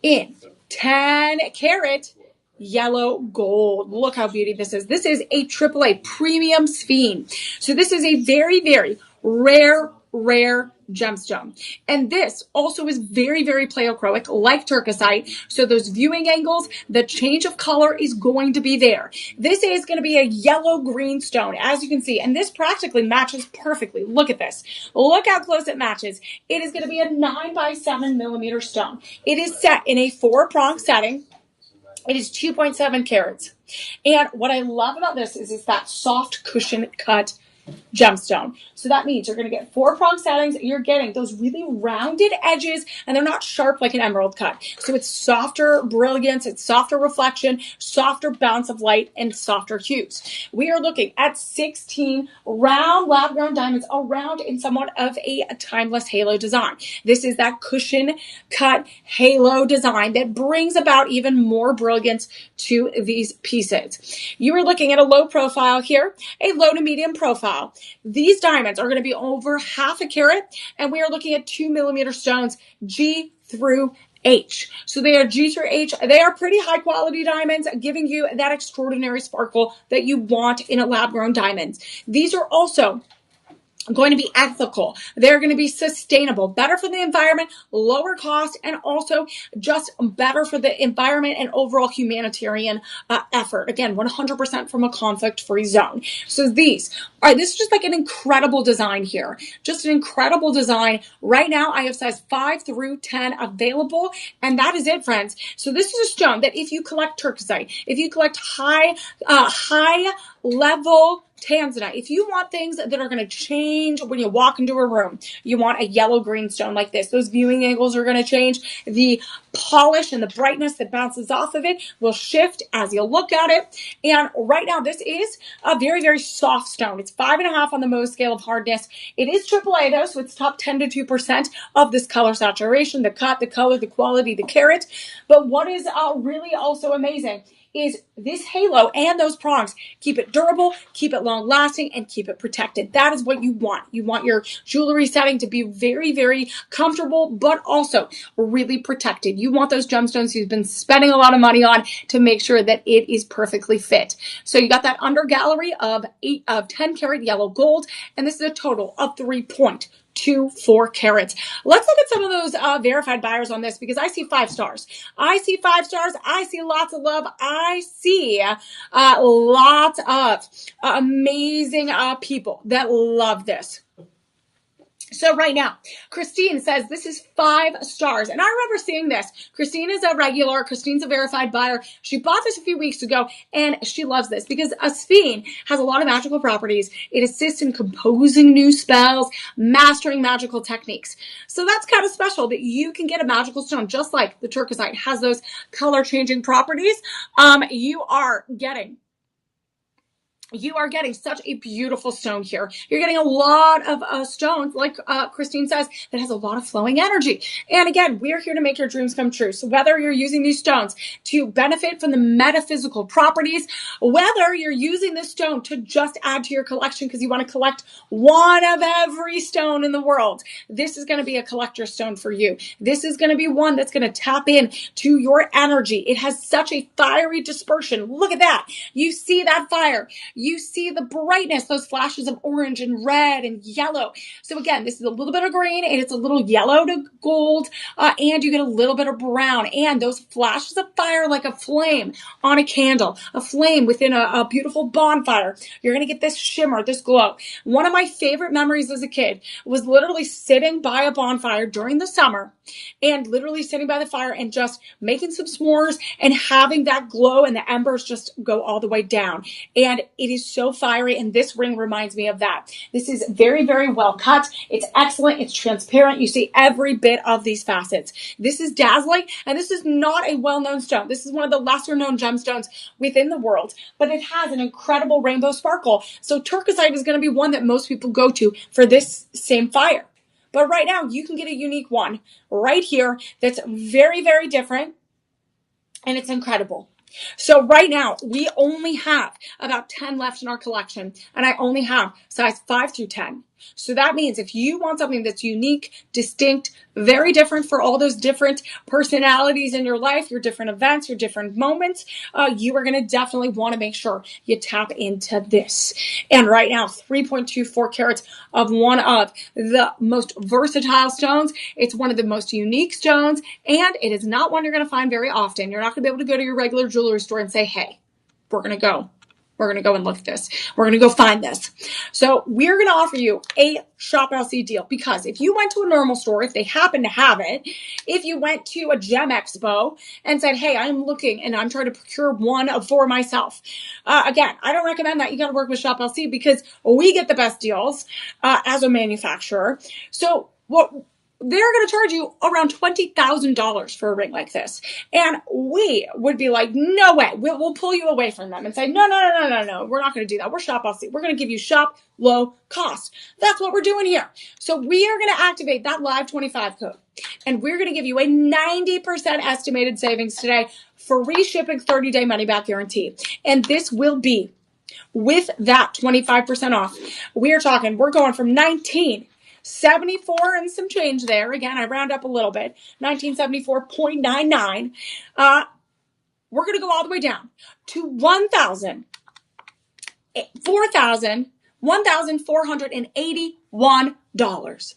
in 10 carat yellow gold. Look how beautiful this is. This is a AAA premium Sveen. So this is a very, very rare gemstone. And this also is very, very pleochroic, like turquoisite. So those viewing angles, the change of color is going to be there. This is going to be a yellow-green stone, as you can see. And this practically matches perfectly. Look at this. Look how close it matches. It is going to be a 9 by 7 millimeter stone. It is set in a 4-prong setting. It is 2.7 carats. And what I love about this is it's that soft cushion cut gemstone. So that means you're going to get 4-prong settings. You're getting those really rounded edges, and they're not sharp like an emerald cut. So it's softer brilliance, it's softer reflection, softer bounce of light, and softer hues. We are looking at 16 round lab-grown diamonds around in somewhat of a timeless halo design. This is that cushion cut halo design that brings about even more brilliance to these pieces. You are looking at a low profile here, a low to medium profile. These diamonds are going to be over half a carat, and we are looking at 2 millimeter stones, G through H. So they are G through H. They are pretty high quality diamonds, giving you that extraordinary sparkle that you want in a lab grown diamond. These are also going to be ethical. They're going to be sustainable, better for the environment, lower cost, and also just better for the environment and overall humanitarian effort. Again, 100% from a conflict-free zone. So this is just like an incredible design here. Just an incredible design. Right now, I have size 5 through 10 available, and that is it, friends. So this is a stone that if you collect turquoisite, if you collect high level tanzanite, if you want things that are going to change when you walk into a room, you want a yellow green stone like this. Those viewing angles are going to change. The polish and the brightness that bounces off of it will shift as you look at it. And right now, this is a very, very soft stone. It's 5.5 on the Mohs scale of hardness. It is AAA though, so it's top 10 to 2% of this color saturation, the cut, the color, the quality, the carat. But what is really also amazing is this halo and those prongs. Keep it durable, keep it long lasting, and keep it protected. That is what you want. You want your jewelry setting to be very, very comfortable, but also really protected. You want those gemstones you've been spending a lot of money on to make sure that it is perfectly fit. So you got that under gallery of 10 karat yellow gold, and this is a total of 3.24 carats. Let's look at some of those verified buyers on this, because I see 5 stars. I see 5 stars. I see lots of love. I see lots of amazing people that love this. So right now, Christine says this is 5 stars. And I remember seeing this. Christine is a regular. Christine's a verified buyer. She bought this a few weeks ago, and she loves this because a Sveen has a lot of magical properties. It assists in composing new spells, mastering magical techniques. So that's kind of special that you can get a magical stone, just like the turquoisite has those color-changing properties. You are getting such a beautiful stone here. You're getting a lot of stones, like Christine says, that has a lot of flowing energy. And again, we're here to make your dreams come true. So whether you're using these stones to benefit from the metaphysical properties, whether you're using this stone to just add to your collection because you want to collect one of every stone in the world, this is going to be a collector stone for you. This is going to be one that's going to tap in to your energy. It has such a fiery dispersion. Look at that. You see that fire. You see the brightness, those flashes of orange and red and yellow. So again, this is a little bit of green and it's a little yellow to gold, and you get a little bit of brown, and those flashes of fire like a flame on a candle, a flame within a beautiful bonfire. You're going to get this shimmer, this glow. One of my favorite memories as a kid was literally sitting by a bonfire during the summer and literally sitting by the fire and just making some s'mores and having that glow and the embers just go all the way down. And it is so fiery, and this ring reminds me of that. This is very, very well cut. It's excellent. It's transparent. You see every bit of these facets. This is dazzling, and this is not a well-known stone. This is one of the lesser-known gemstones within the world, but it has an incredible rainbow sparkle. So turquoisite is going to be one that most people go to for this same fire. But right now, you can get a unique one right here that's very, very different, and it's incredible. So right now, we only have about 10 left in our collection, and I only have size 5 through 10. So that means if you want something that's unique, distinct, very different for all those different personalities in your life, your different events, your different moments, you are going to definitely want to make sure you tap into this. And right now, 3.24 carats of one of the most versatile stones. It's one of the most unique stones, and it is not one you're going to find very often. You're not going to be able to go to your regular jewelry store and say, hey, we're going to go and look at this. We're going to go find this. So we're going to offer you a Shop LC deal, because if you went to a normal store, if they happen to have it, if you went to a gem expo and said, hey, I'm looking and I'm trying to procure one for myself. Again, I don't recommend that. You got to work with Shop LC because we get the best deals as a manufacturer. So what they're going to charge you around $20,000 for a ring like this. And we would be like, no way. We'll pull you away from them and say, no. We're not going to do that. We're Shop LC. We're going to give you shop low cost. That's what we're doing here. So we are going to activate that live 25 code. And we're going to give you a 90% estimated savings today, free shipping, 30-day money back guarantee. And this will be with that 25% off. We're going from 1974 and some change there. Again, I round up a little bit. 1974.99. We're going to go all the way down to $1,481.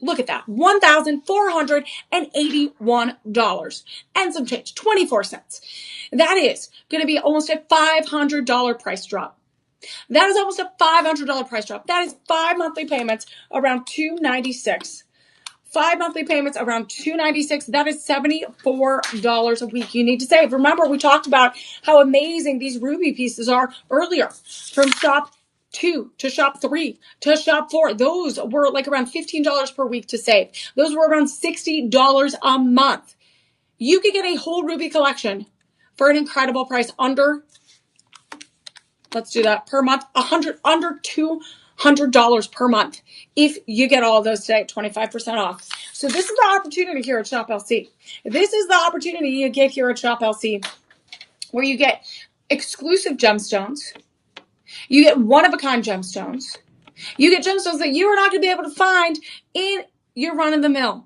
Look at that. $1,481 and some change, 24 cents. That is going to be almost a $500 price drop. That is almost a $500 price drop. That is 5 monthly payments around $296. 5 monthly payments around $296. That is $74 a week you need to save. Remember, we talked about how amazing these ruby pieces are earlier. From shop 2 to shop 3 to shop 4. Those were like around $15 per week to save. Those were around $60 a month. You could get a whole ruby collection for an incredible price under, let's do that, per month, under $200 per month if you get all of those today at 25% off. So this is the opportunity here at Shop LC. This is the opportunity you get here at Shop LC, where you get exclusive gemstones. You get one-of-a-kind gemstones. You get gemstones that you are not going to be able to find in your run-of-the-mill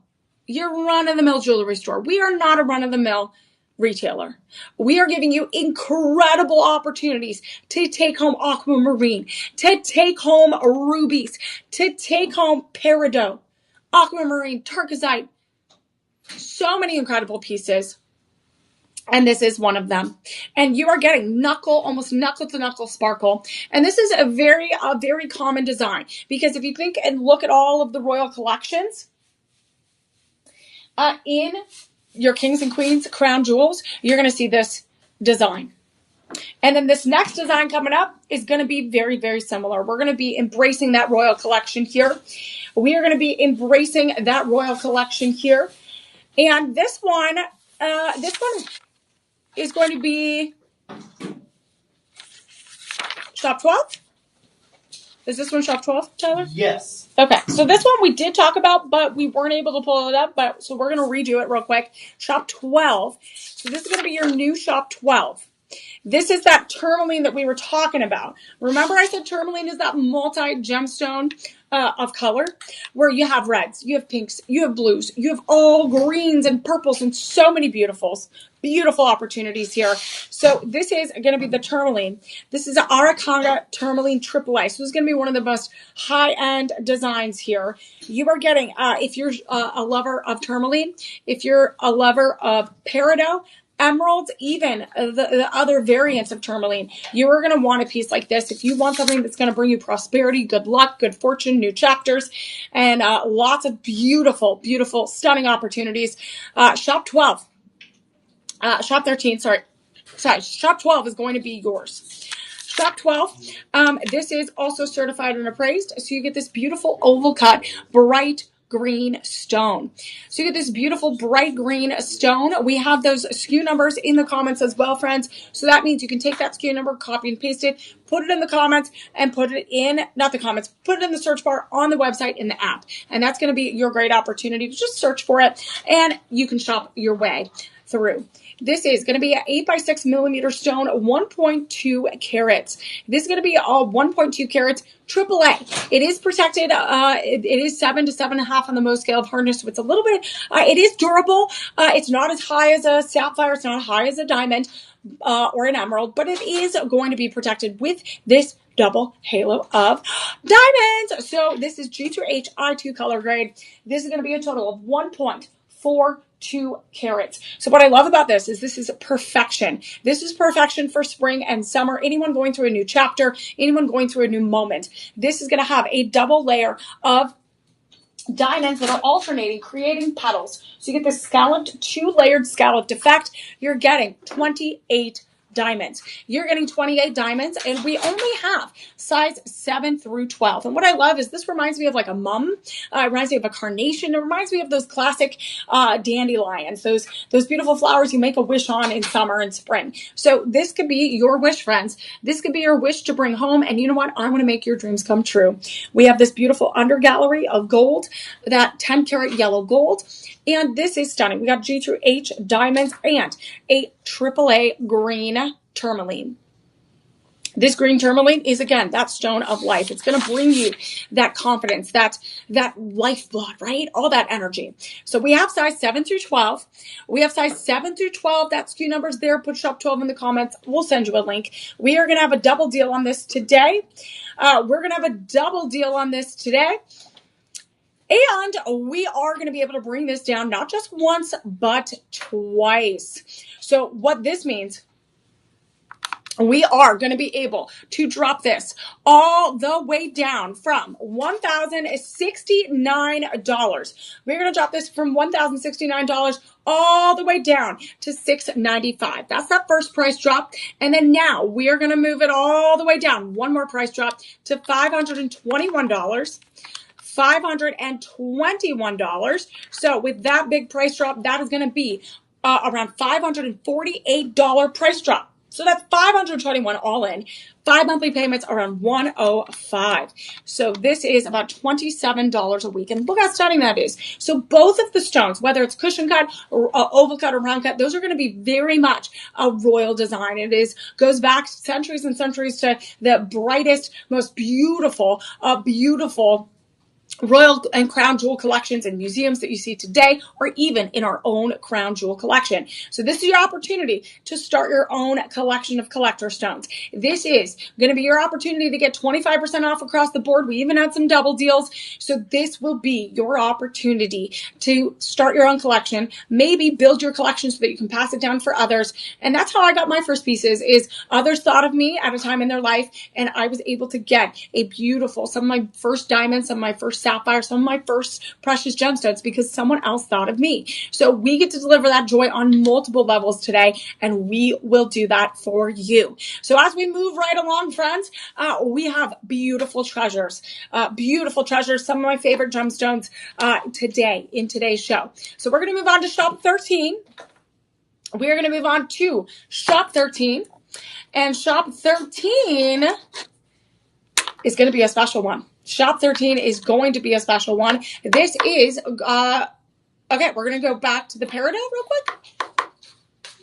jewelry store. We are not a run-of-the-mill retailer. We are giving you incredible opportunities to take home aquamarine, to take home rubies, to take home peridot, aquamarine, turquoisite. So many incredible pieces. And this is one of them. And you are getting almost knuckle to knuckle sparkle. And this is a very common design, because if you think and look at all of the royal collections, in your kings and queens crown jewels, you're going to see this design. And then this next design coming up is going to be very, very similar. We're going to be embracing that royal collection here. We are going to be embracing that royal collection here. And this one is going to be shop 12. Is this one shop 12, Tyler? Yes. Okay, so this one we did talk about, but we weren't able to pull it up. So we're going to redo it real quick. Shop 12. So this is going to be your new shop 12. This is that tourmaline that we were talking about. Remember I said tourmaline is that multi-gemstone of color where you have reds, you have pinks, you have blues, you have all greens and purples and so many beautiful opportunities here. So this is going to be the tourmaline. This is an Arakanga tourmaline AAA. So this is going to be one of the most high-end designs here. You are getting, if you're a lover of tourmaline, if you're a lover of peridot, emeralds, even the other variants of tourmaline, you are going to want a piece like this. If you want something that's going to bring you prosperity, good luck, good fortune, new chapters, and lots of beautiful, beautiful, stunning opportunities. Shop 12. Shop 13, sorry, shop 12 is going to be yours. Shop 12, this is also certified and appraised. So you get this beautiful oval cut, bright green stone. So you get this beautiful bright green stone. We have those SKU numbers in the comments as well, friends. So that means you can take that SKU number, copy and paste it, put it in the comments, and put it in, not the comments, put it in the search bar on the website in the app. And that's going to be your great opportunity to just search for it, and you can shop your way through. This is going to be an 8x6 millimeter stone, 1.2 carats. This is going to be all 1.2 carats, AAA. It is protected. It is 7 to 7.5 on the Mohs scale of hardness. So it's a little bit, it is durable. It's not as high as a sapphire. It's not as high as a diamond or an emerald, but it is going to be protected with this double halo of diamonds. So this is G through H I2 color grade. This is going to be a total of 1.42 carats. So what I love about this is perfection. This is perfection for spring and summer. Anyone going through a new chapter, anyone going through a new moment. This is going to have a double layer of diamonds that are alternating, creating petals. So you get this scalloped, 2-layered scalloped effect. You're getting 28 diamonds. You're getting 28 diamonds, and we only have size 7 through 12. And what I love is this reminds me of like a mum. It reminds me of a carnation. It reminds me of those classic dandelions, those beautiful flowers you make a wish on in summer and spring. So this could be your wish, friends. This could be your wish to bring home. And you know what? I want to make your dreams come true. We have this beautiful under gallery of gold, that 10 karat yellow gold. And this is stunning. We got G through H diamonds and a AAA green tourmaline. This green tourmaline is, again, that stone of life. It's going to bring you that confidence, that lifeblood, right? All that energy. So we have size 7 through 12. We have size 7 through 12. That SKU number's there. Put shop 12 in the comments. We'll send you a link. We are going to have a double deal on this today. And we are going to be able to bring this down not just once, but twice. So what this means, we are going to be able to drop this all the way down from $1,069. We're going to drop this from $1,069 all the way down to $695. That's that first price drop. And then now we are going to move it all the way down. One more price drop to $521. $521. So with that big price drop, that is going to be around $548 price drop. So that's $521 all in. 5 monthly payments around $105. So this is about $27 a week. And look how stunning that is. So both of the stones, whether it's cushion cut or oval cut or round cut, those are going to be very much a royal design. It goes back centuries and centuries to the brightest, most beautiful royal and crown jewel collections in museums that you see today, or even in our own crown jewel collection. So this is your opportunity to start your own collection of collector stones. This is going to be your opportunity to get 25% off across the board. We even had some double deals. So this will be your opportunity to start your own collection, maybe build your collection so that you can pass it down for others. And that's how I got my first pieces, is others thought of me at a time in their life, and I was able to get a beautiful, some of my first diamonds, some of my first sapphire, some of my first precious gemstones, because someone else thought of me. So we get to deliver that joy on multiple levels today, and we will do that for you. So as we move right along, friends, we have beautiful treasures, some of my favorite gemstones today in today's show. So we're going to move on to shop 13. We are going to move on to shop 13, and shop 13 is going to be a special one. Shop 13 is going to be a special one. This is, okay, we're going to go back to the peridot real quick.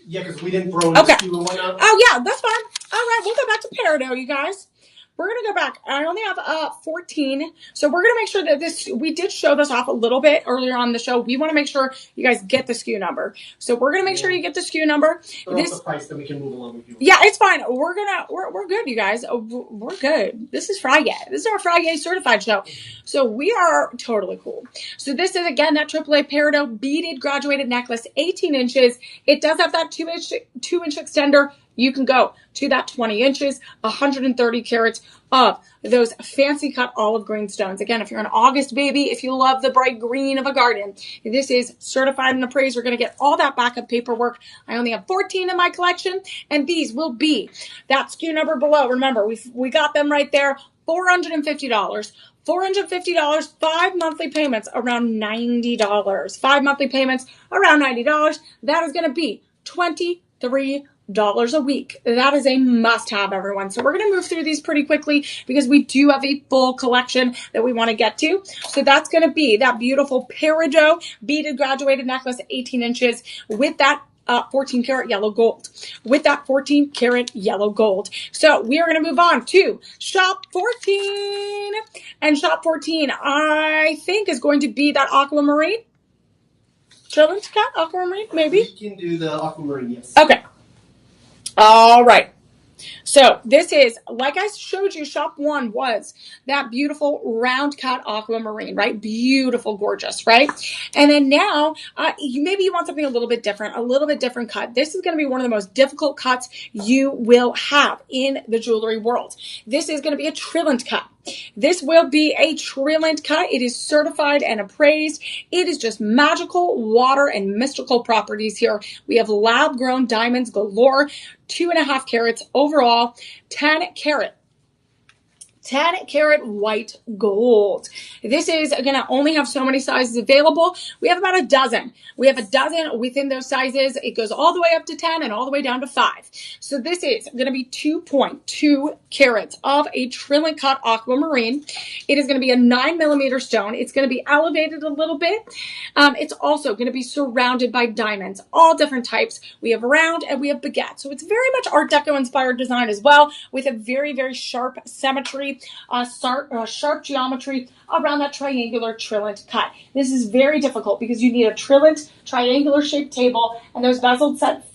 Yeah, because we didn't throw in Okay. skew and whatnot. Oh, yeah, that's fine. All right, we'll go back to peridot, you guys. We're going to go back. I only have 14. So we're going to make sure that this, we did show this off a little bit earlier on the show. We want to make sure you guys get the SKU number. So we're going to make sure you get the SKU number. Throw up the price, then we can move along with you. Yeah, it's fine. We're good, you guys. We're good. This is Friday. This is our Friday certified show. So we are totally cool. So this is, again, that AAA peridot beaded graduated necklace, 18 inches. It does have that 2-inch extender. You can go to that 20 inches, 130 carats of those fancy cut olive green stones. Again, if you're an August baby, if you love the bright green of a garden, this is certified and appraised. We're going to get all that backup paperwork. I only have 14 in my collection, and these will be that SKU number below. Remember, we got them right there, $450. $450, 5 monthly payments, around $90. 5 monthly payments, around $90. That is going to be $23 a week. That is a must-have, everyone. So we're going to move through these pretty quickly because we do have a full collection that we want to get to. So that's going to be that beautiful peridot beaded graduated necklace, 18 inches with that 14 karat yellow gold. With that 14 karat yellow gold. So we are going to move on to shop 14. And shop 14, I think, is going to be that aquamarine. Children's cat, aquamarine, maybe? We can do the aquamarine, yes. Okay. All right. So this is, like I showed you, shop 1 was that beautiful round cut aquamarine, right? Beautiful, gorgeous, right? And then now, maybe you want something a little bit different cut. This is going to be one of the most difficult cuts you will have in the jewelry world. This is going to be a trillant cut. This will be a trillant cut. It is certified and appraised. It is just magical water and mystical properties here. We have lab-grown diamonds galore, 2.5 carats overall, 10 karat white gold. This is going to only have so many sizes available. We have about a dozen. We have a dozen within those sizes. It goes all the way up to 10 and all the way down to 5. So this is going to be 2.2 carats of a trillant cut aquamarine. It is going to be a 9mm stone. It's going to be elevated a little bit. It's also going to be surrounded by diamonds, all different types. We have round and we have baguette. So it's very much Art Deco inspired design as well, with a very, very sharp symmetry, sharp geometry around that triangular trillant cut. This is very difficult because you need a trillant triangular shaped table, and those bezeled set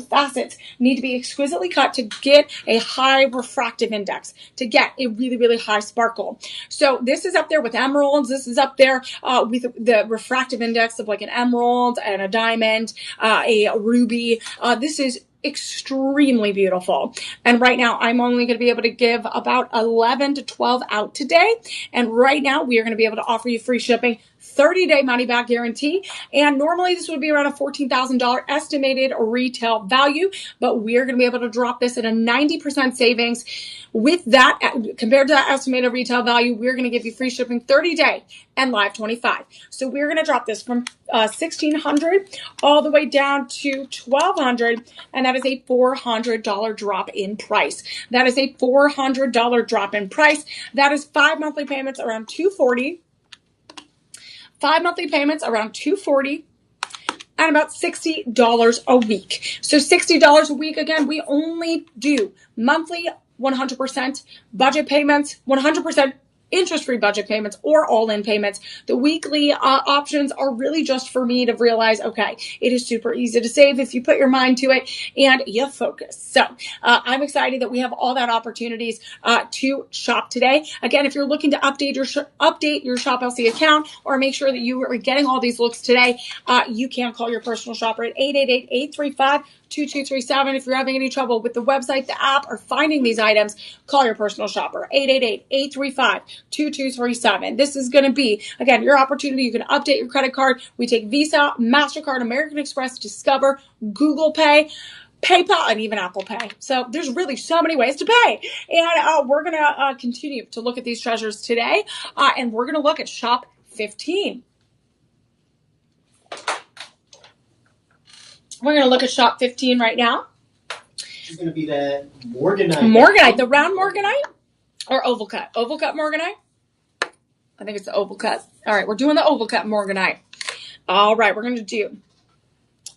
facets need to be exquisitely cut to get a high refractive index, to get a really, really high sparkle. So this is up there with emeralds. This is up there with the refractive index of like an emerald and a diamond, a ruby. This is extremely beautiful. And right now I'm only going to be able to give about 11 to 12 out today. And right now we are going to be able to offer you free shipping, 30-day money-back guarantee. And normally this would be around a $14,000 estimated retail value, but we're going to be able to drop this at a 90% savings. With that, compared to that estimated retail value, we're going to give you free shipping 30-day and live 25. So we're going to drop this from $1,600 all the way down to $1,200, and that is a $400 drop in price. That is a $400 drop in price. That is 5 monthly payments around $240. 5 monthly payments around $240. And about $60 a week. So $60 a week. Again, we only do monthly 100% budget payments, 100% interest-free budget payments, or all-in payments. The weekly options are really just for me to realize, okay, it is super easy to save if you put your mind to it and you focus. So I'm excited that we have all that opportunities to shop today. Again, if you're looking to update your Shop LC account or make sure that you are getting all these looks today, you can call your personal shopper at 888-835-2237. If you're having any trouble with the website, the app, or finding these items, call your personal shopper, 888-835-2237. This is going to be, again, your opportunity. You can update your credit card. We take Visa, MasterCard, American Express, Discover, Google Pay, PayPal, and even Apple Pay. So there's really so many ways to pay. And we're going to continue to look at these treasures today. And we're going to look at Shop 15. We're going to look at Shop 15 right now. She's going to be the Morganite. Morganite, the round Morganite or oval cut? Oval cut Morganite? I think it's the oval cut. All right, we're doing the oval cut Morganite. All right, we're going to do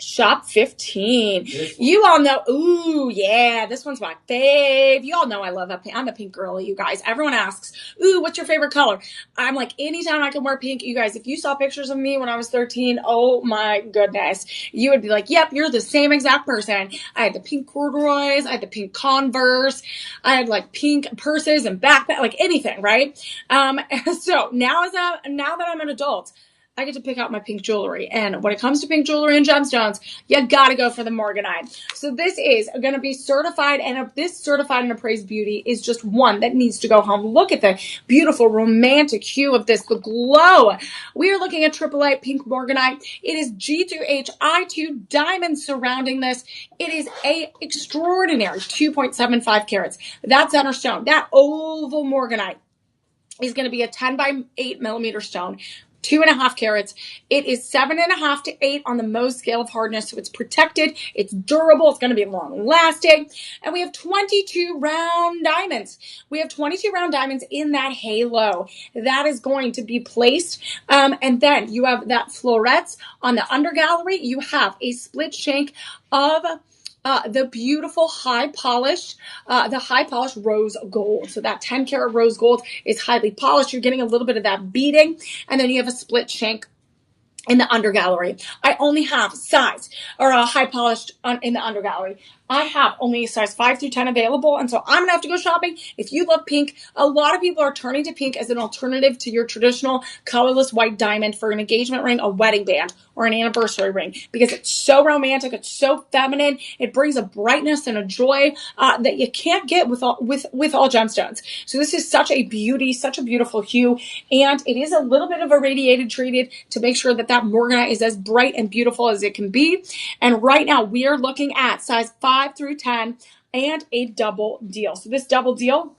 Shop 15. You all know, ooh, yeah, this one's my fave. You all know I love I'm a pink girly, you guys. Everyone asks, ooh, what's your favorite color? I'm like, anytime I can wear pink, you guys, if you saw pictures of me when I was 13, oh my goodness, you would be like, yep, you're the same exact person. I had the pink corduroys, I had the pink Converse, I had like pink purses and backpack, like anything, right? So now that I'm an adult, I get to pick out my pink jewelry. And when it comes to pink jewelry and gemstones, you gotta go for the morganite. So this is going to be certified, and this certified and appraised beauty is just one that needs to go home. Look at the beautiful romantic hue of this, the glow. We are looking at AAA pink morganite. It is G through H, I2 diamonds surrounding this. It is a extraordinary 2.75 carats. That center stone, that oval morganite, is going to be a 10 by 8 millimeter stone, 2.5 carats. It is 7.5 to 8 on the Mohs scale of hardness, so it's protected, it's durable, it's going to be long lasting. And we have 22 round diamonds. We have 22 round diamonds in that halo that is going to be placed. And then you have that florets on the undergallery. You have a split shank of the beautiful high polished rose gold. So that 10 karat rose gold is highly polished. You're getting a little bit of that beading. And then you have a split shank in the undergallery. I only have size or a high polished in the undergallery. I have only size 5 through 10 available, and so I'm gonna have to go shopping. If you love pink, a lot of people are turning to pink as an alternative to your traditional colorless white diamond for an engagement ring, a wedding band, or an anniversary ring, because it's so romantic, it's so feminine, it brings a brightness and a joy that you can't get with all gemstones. So this is such a beauty, such a beautiful hue, and it is a little bit of a radiated treated to make sure that that morganite is as bright and beautiful as it can be. And right now we are looking at size 5 through 10 and a double deal. So this double deal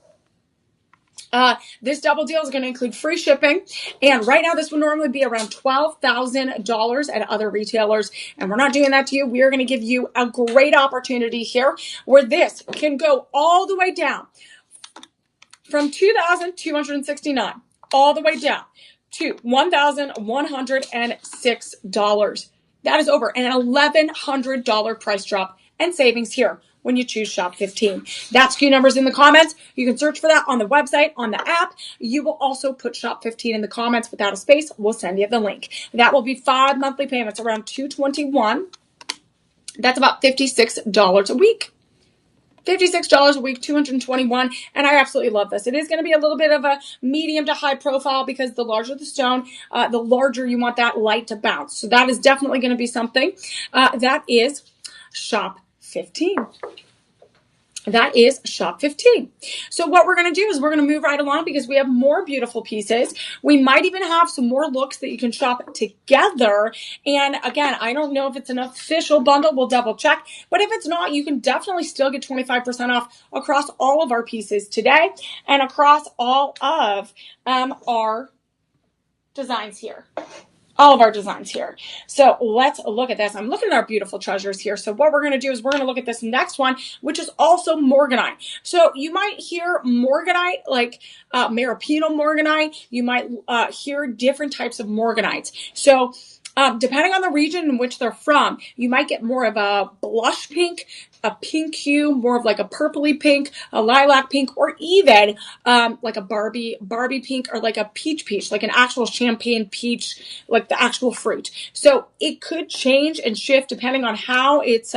is going to include free shipping. And right now, this would normally be around $12,000 at other retailers. And we're not doing that to you. We are going to give you a great opportunity here where this can go all the way down from $2,269 all the way down to $1,106. That is over an $1,100 price drop and savings here when you choose Shop 15. That SKU number's in the comments. You can search for that on the website, on the app. You will also put Shop 15 in the comments without a space. We'll send you the link. That will be 5 monthly payments, around $221. That's about $56 a week. $56 a week, $221, and I absolutely love this. It is going to be a little bit of a medium to high profile because the larger the stone, the larger you want that light to bounce. So that is definitely going to be something. That is Shop 15. That is Shop 15. So what we're going to do is we're going to move right along because we have more beautiful pieces. We might even have some more looks that you can shop together. And again, I don't know if it's an official bundle. We'll double check. But if it's not, you can definitely still get 25% off across all of our pieces today and across all of our designs here. All of our designs here. So let's look at this. I'm looking at our beautiful treasures here. So what we're going to do is we're going to look at this next one, which is also morganite. So you might hear morganite like Maripino morganite. You might hear different types of morganites. So depending on the region in which they're from, you might get more of a blush pink, a pink hue, more of like a purpley pink, a lilac pink, or even like a Barbie pink, or like a peach, like an actual champagne peach, like the actual fruit. So it could change and shift depending on how it's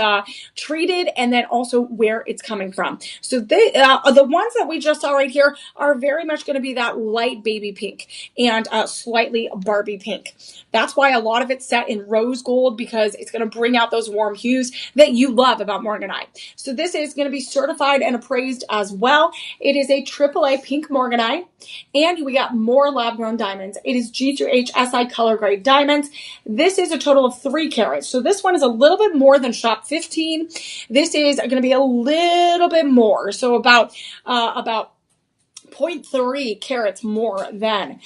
treated and then also where it's coming from. So the ones that we just saw right here are very much going to be that light baby pink and slightly Barbie pink. That's why a lot of it's set in rose gold, because it's going to bring out those warm hues that you love about morganite. So this is going to be certified and appraised as well. It is a AAA pink morganite, and we got more lab-grown diamonds. It is G through H SI color grade diamonds. This is a total of 3 carats. So this one is a little bit more than Shop 15. This is going to be a little bit more. So about 0.3 carats more than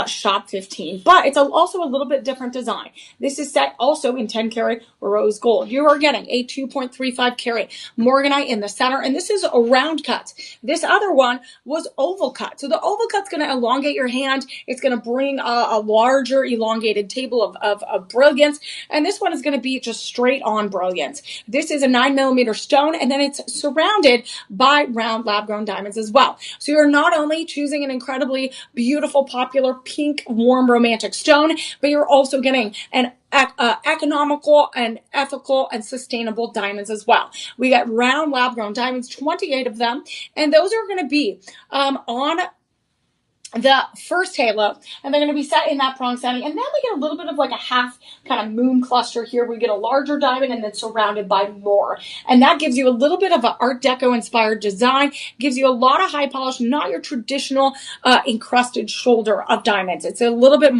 Shop 15, but it's also a little bit different design. This is set also in 10 karat rose gold. You are getting a 2.35 carat morganite in the center, and this is a round cut. This other one was oval cut. So the oval cut's going to elongate your hand. It's going to bring a larger elongated table of brilliance, and this one is going to be just straight on brilliance. This is a 9mm stone, and then it's surrounded by round lab-grown diamonds as well. So you're not only choosing an incredibly beautiful, popular, pink, warm, romantic stone, but you're also getting an economical and ethical and sustainable diamonds as well. We got round lab-grown diamonds, 28 of them, and those are going to be on the first halo, and they're going to be set in that prong setting. And then we get a little bit of like a half kind of moon cluster here. We get a larger diamond and then surrounded by more. And that gives you a little bit of an Art Deco inspired design, gives you a lot of high polish, not your traditional encrusted shoulder of diamonds. It's a little bit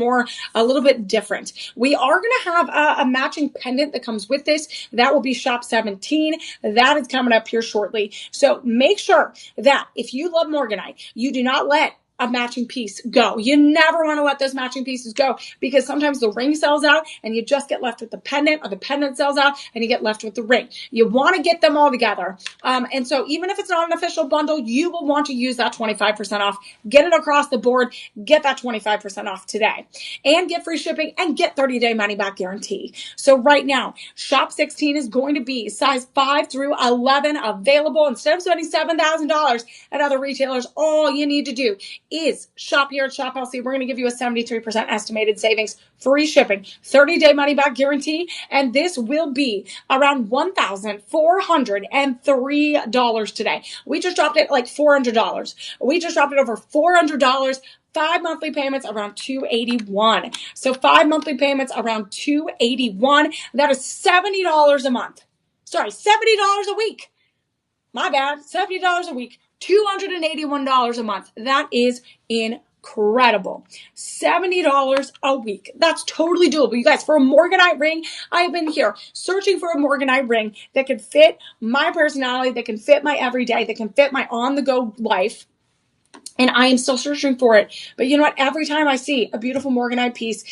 different. We are going to have a matching pendant that comes with this. That will be Shop 17. That is coming up here shortly. So make sure that if you love morganite, you do not let a matching piece go. You never want to let those matching pieces go, because sometimes the ring sells out and you just get left with the pendant, or the pendant sells out and you get left with the ring. You want to get them all together. And so even if it's not an official bundle, you will want to use that 25% off. Get it across the board. Get that 25% off today and get free shipping and get 30-day money back guarantee. So right now, Shop 16 is going to be size 5 through 11 available. Instead of spending $7,000 at other retailers, all you need to do is shop here at Shop LC. We're going to give you a 73% estimated savings, free shipping, 30-day money back guarantee, and this will be around $1,403 today. We just dropped it like $400. We just dropped it over $400. 5 monthly payments around $281. So 5 monthly payments around $281. That is $70 a month. Sorry, $70 a week. My bad, $70 a week. $281 a month. That is incredible. $70 a week. That's totally doable. You guys, for a morganite ring, I've been here searching for a morganite ring that can fit my personality, that can fit my everyday, that can fit my on-the-go life. And I am still searching for it. But you know what? Every time I see a beautiful morganite piece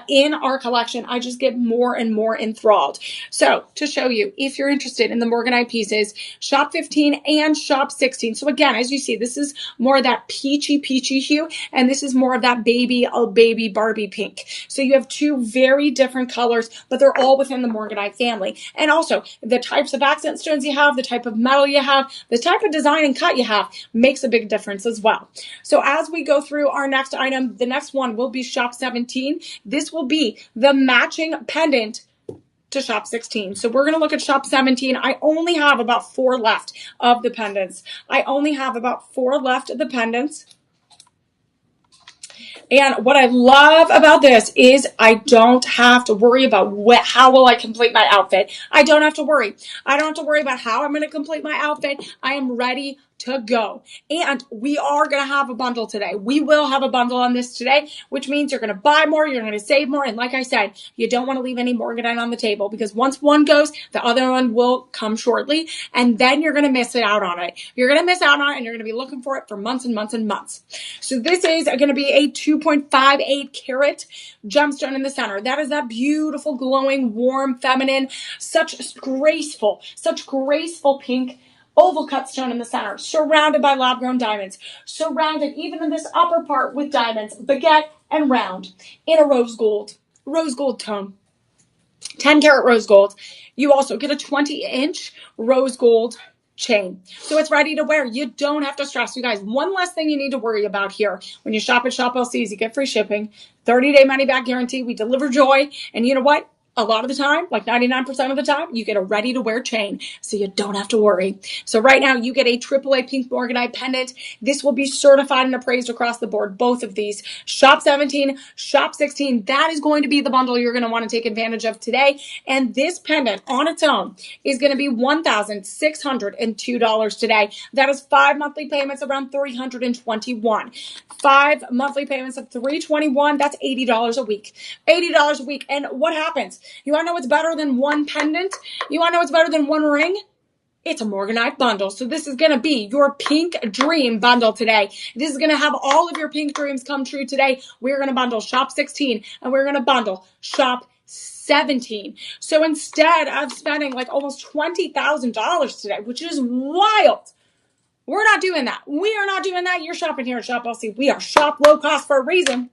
in our collection, I just get more and more enthralled. So to show you, if you're interested in the morganite pieces, Shop 15 and Shop 16. So again, as you see, this is more of that peachy hue, and this is more of that baby Barbie pink. So you have two very different colors, but they're all within the morganite family. And also the types of accent stones you have, the type of metal you have, the type of design and cut you have makes a big difference as well. So as we go through our next item, the next one will be Shop 17. This will be the matching pendant to Shop 16. So we're going to look at Shop 17. I only have about 4 left of the pendants. And what I love about this is I don't have to worry about how will I complete my outfit. I don't have to worry. I don't have to worry about how I'm going to complete my outfit. I am ready to go. And we are going to have a bundle today. We will have a bundle on this today, which means you're going to buy more, you're going to save more. And like I said, you don't want to leave any morganite on the table, because once one goes, the other one will come shortly, and then you're going to miss out on it. You're going to miss out on it, and you're going to be looking for it for months and months and months. So this is going to be a 2.58 carat gemstone in the center. That is that beautiful, glowing, warm, feminine, such graceful pink oval cut stone in the center, surrounded by lab-grown diamonds, surrounded even in this upper part with diamonds, baguette and round, in a rose gold tone, 10 karat rose gold. You also get a 20-inch rose gold chain. So it's ready to wear. You don't have to stress. You guys, one less thing you need to worry about here when you shop at Shop LC's, you get free shipping, 30-day money back guarantee. We deliver joy. And you know what? A lot of the time, like 99% of the time, you get a ready-to-wear chain, so you don't have to worry. So right now, you get a AAA pink morganite pendant. This will be certified and appraised across the board, both of these. Shop 17, Shop 16, that is going to be the bundle you're going to want to take advantage of today. And this pendant on its own is going to be $1,602 today. That is 5 monthly payments around $321. 5 monthly payments of $321. That's $80 a week. $80 a week. And what happens? You want to know what's better than one pendant? You want to know what's better than one ring? It's a Morganite bundle. So this is going to be your pink dream bundle today. This is going to have all of your pink dreams come true today. We're going to bundle shop 16 and we're going to bundle shop 17. So instead of spending like almost $20,000 today, which is wild, we're not doing that. We are not doing that. You're shopping here at Shop LC. We are shop low cost for a reason.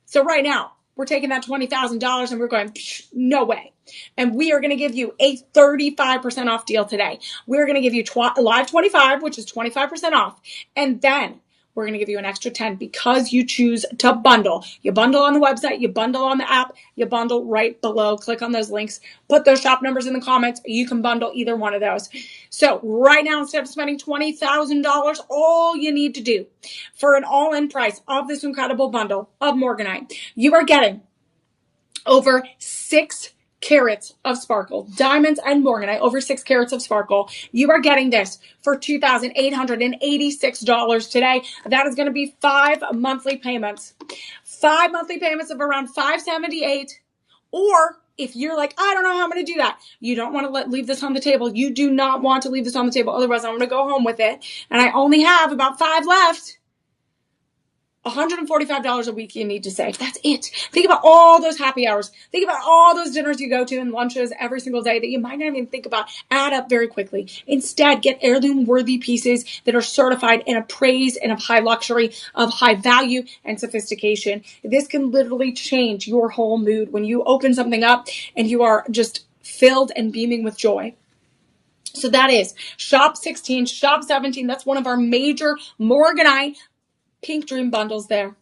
So right now, we're taking that $20,000 and we're going, no way. And we are going to give you a 35% off deal today. We're going to give you live 25, which is 25% off. And then we're going to give you an extra 10 because you choose to bundle. You bundle on the website, you bundle on the app, you bundle right below. Click on those links, put those shop numbers in the comments. You can bundle either one of those. So right now, instead of spending $20,000, all you need to do for an all-in price of this incredible bundle of Morganite, you are getting over 6 carats of sparkle, diamonds and Morganite, over 6 carats of sparkle. You are getting this for $2,886 today. That is going to be 5 monthly payments. 5 monthly payments of around $578. Or if you're like, I don't know how I'm going to do that, you don't want to leave this on the table. You do not want to leave this on the table. Otherwise, I'm going to go home with it. And I only have about 5 left. $145 a week you need to save. That's it. Think about all those happy hours. Think about all those dinners you go to and lunches every single day that you might not even think about. Add up very quickly. Instead, get heirloom worthy pieces that are certified and appraised and of high luxury, of high value and sophistication. This can literally change your whole mood when you open something up and you are just filled and beaming with joy. So that is shop 16, shop 17. That's one of our major Morganite pink dream bundles there.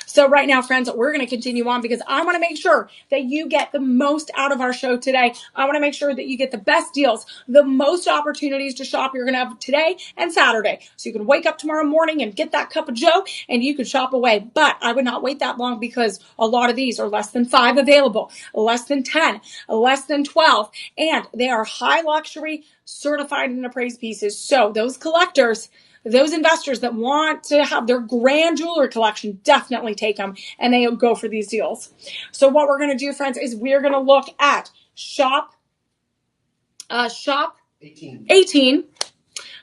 So right now, friends, we're going to continue on because I want to make sure that you get the most out of our show today. I want to make sure that you get the best deals, the most opportunities to shop you're going to have today and Saturday. So you can wake up tomorrow morning and get that cup of joe and you can shop away. But I would not wait that long because a lot of these are less than 5 available, less than 10, less than 12, and they are high luxury, certified and appraised pieces. So those collectors, those investors that want to have their grand jewelry collection, definitely take them and they go for these deals. So what we're going to do, friends, is we're going to look at shop 18.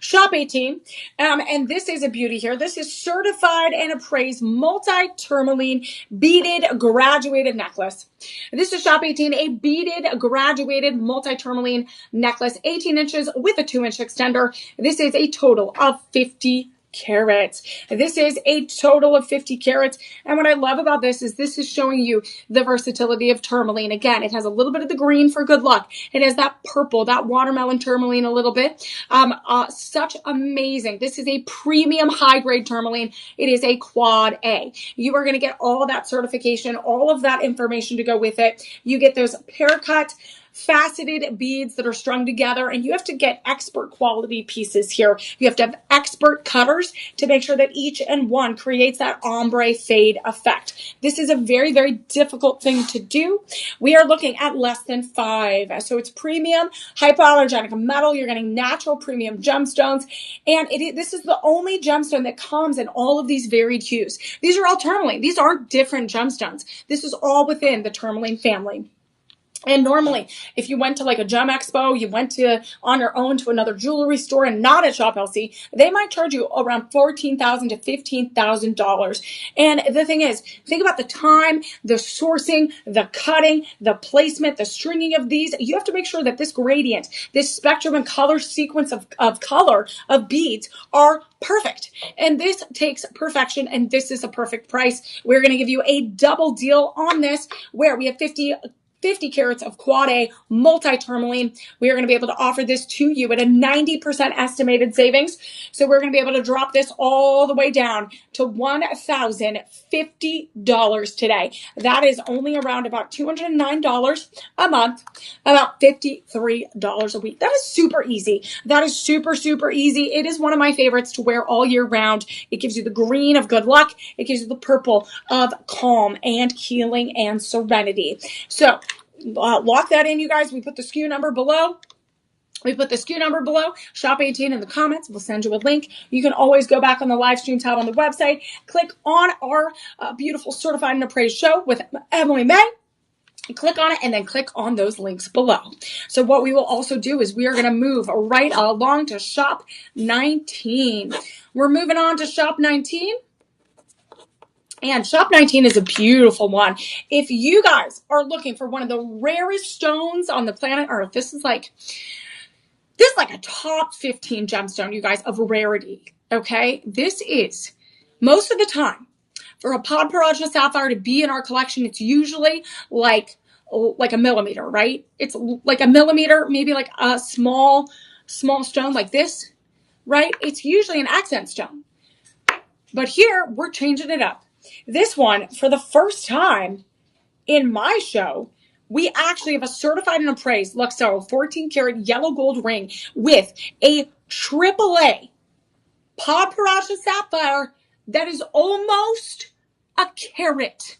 Shop 18. And this is a beauty here. This is certified and appraised multi-tourmaline beaded graduated necklace. This is shop 18, a beaded graduated multi-tourmaline necklace, 18 inches with a 2-inch extender. This is a total of 50 carats. This is a total of 50 carats. And what I love about this is showing you the versatility of tourmaline. Again, it has a little bit of the green for good luck. It has that purple, that watermelon tourmaline a little bit. Such amazing. This is a premium high grade tourmaline. It is a quad A. You are going to get all of that certification, all of that information to go with it. You get those pear cut faceted beads that are strung together, and you have to get expert quality pieces here. You have to have expert cutters to make sure that each and one creates that ombre fade effect. This is a very, very difficult thing to do. We are looking at less than 5. So it's premium hypoallergenic metal. You're getting natural premium gemstones, and this is the only gemstone that comes in all of these varied hues. These are all tourmaline. These aren't different gemstones. This is all within the tourmaline family. And normally, if you went to like a gem expo, you went on your own to another jewelry store and not at Shop LC, they might charge you around $14,000 to $15,000. And the thing is, think about the time, the sourcing, the cutting, the placement, the stringing of these. You have to make sure that this gradient, this spectrum and color sequence of color of beads are perfect. And this takes perfection, and this is a perfect price. We're going to give you a double deal on this where we have 50 carats of quad A multi-tourmaline. We are going to be able to offer this to you at a 90% estimated savings. So we're going to be able to drop this all the way down to $1,050 today. That is only around about $209 a month, about $53 a week. That is super easy. That is super, super easy. It is one of my favorites to wear all year round. It gives you the green of good luck. It gives you the purple of calm and healing and serenity. So lock that in, you guys. We put the SKU number below. Shop 18 in the comments. We'll send you a link. You can always go back on the live stream tab on the website. Click on our beautiful certified and appraised show with Emily Mae. click on it and then click on those links below. So what we will also do is we are going to move right along to shop 19. We're moving on to shop 19. And shop 19 is a beautiful one. If you guys are looking for one of the rarest stones on the planet Earth, this is like a top 15 gemstone, you guys, of rarity. Okay, this is most of the time for a Podparaja sapphire to be in our collection. It's usually like a millimeter, right? It's like a millimeter, maybe like a small stone like this, right? It's usually an accent stone. But here we're changing it up. This one, for the first time in my show, we actually have a certified and appraised Luxo 14 karat yellow gold ring with a AAA Podparaja sapphire that is almost a carat.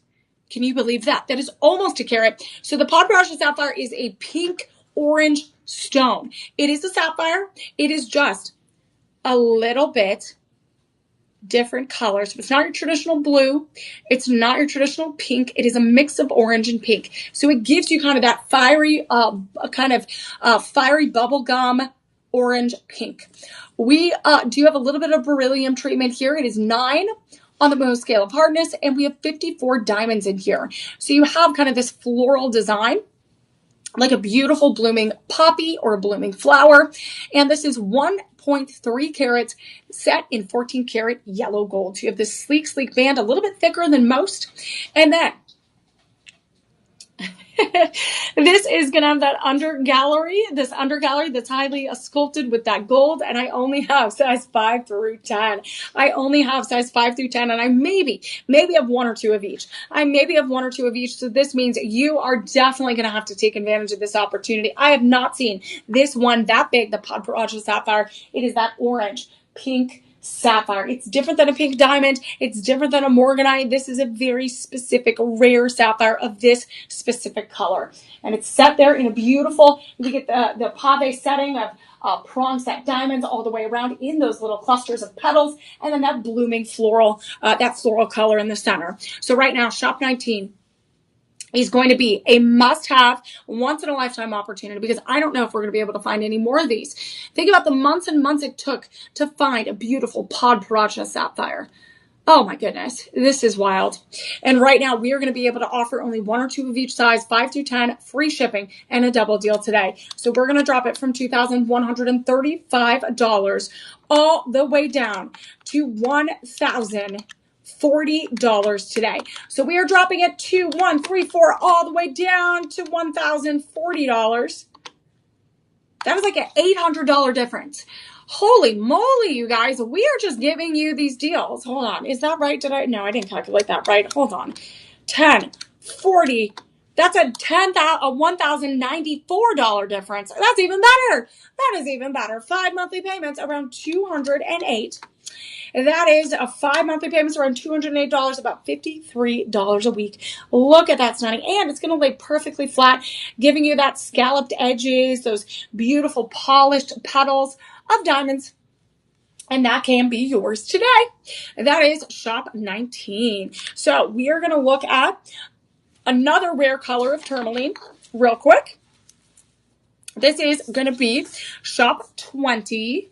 Can you believe that? That is almost a carat. So the Podparaja sapphire is a pink orange stone. It is a sapphire. It is just a little bit different colors. It's not your traditional blue. It's not your traditional pink. It is a mix of orange and pink. So it gives you kind of that fiery, fiery bubblegum orange pink. We do have a little bit of beryllium treatment here. It is 9 on the Mohs scale of hardness, and we have 54 diamonds in here. So you have kind of this floral design, like a beautiful blooming poppy or a blooming flower. And this is 1.3 carats set in 14 karat yellow gold. So you have this sleek band, a little bit thicker than most. And then this is going to have that undergallery that's highly sculpted with that gold. And I only have size 5 through 10. I only have size 5 through 10. And I maybe have 1 or 2 of each. So this means you are definitely going to have to take advantage of this opportunity. I have not seen this one that big, the Podparaja sapphire. It is that orange, pink sapphire. It's different than a pink diamond. It's different than a morganite. This is a very specific, rare sapphire of this specific color. And it's set there in a beautiful, you get the pave setting of prong set diamonds all the way around in those little clusters of petals, and then that blooming floral, that floral color in the center. So right now, shop 19 is going to be a must-have, once-in-a-lifetime opportunity, because I don't know if we're going to be able to find any more of these. Think about the months and months it took to find a beautiful Podparaja sapphire. Oh my goodness, this is wild. And right now we are going to be able to offer only 1 or 2 of each size, 5 through 10, free shipping, and a double deal today. So we're going to drop it from $2,135 all the way down to $1,040 today. So we are dropping it to 134 all the way down to $1,040. That is like an $800 difference. Holy moly, you guys. We are just giving you these deals. Hold on. Is that right? No, I didn't calculate that right. Hold on. 10, 40. That's a $1,094 difference. That's even better. That is even better. 5 monthly payments around $208. That is a 5 monthly payments around $208, about $53 a week. Look at that stunning. And it's going to lay perfectly flat, giving you that scalloped edges, those beautiful polished petals of diamonds. And that can be yours today. That is shop 19. So we are going to look at another rare color of tourmaline real quick. This is going to be shop 20.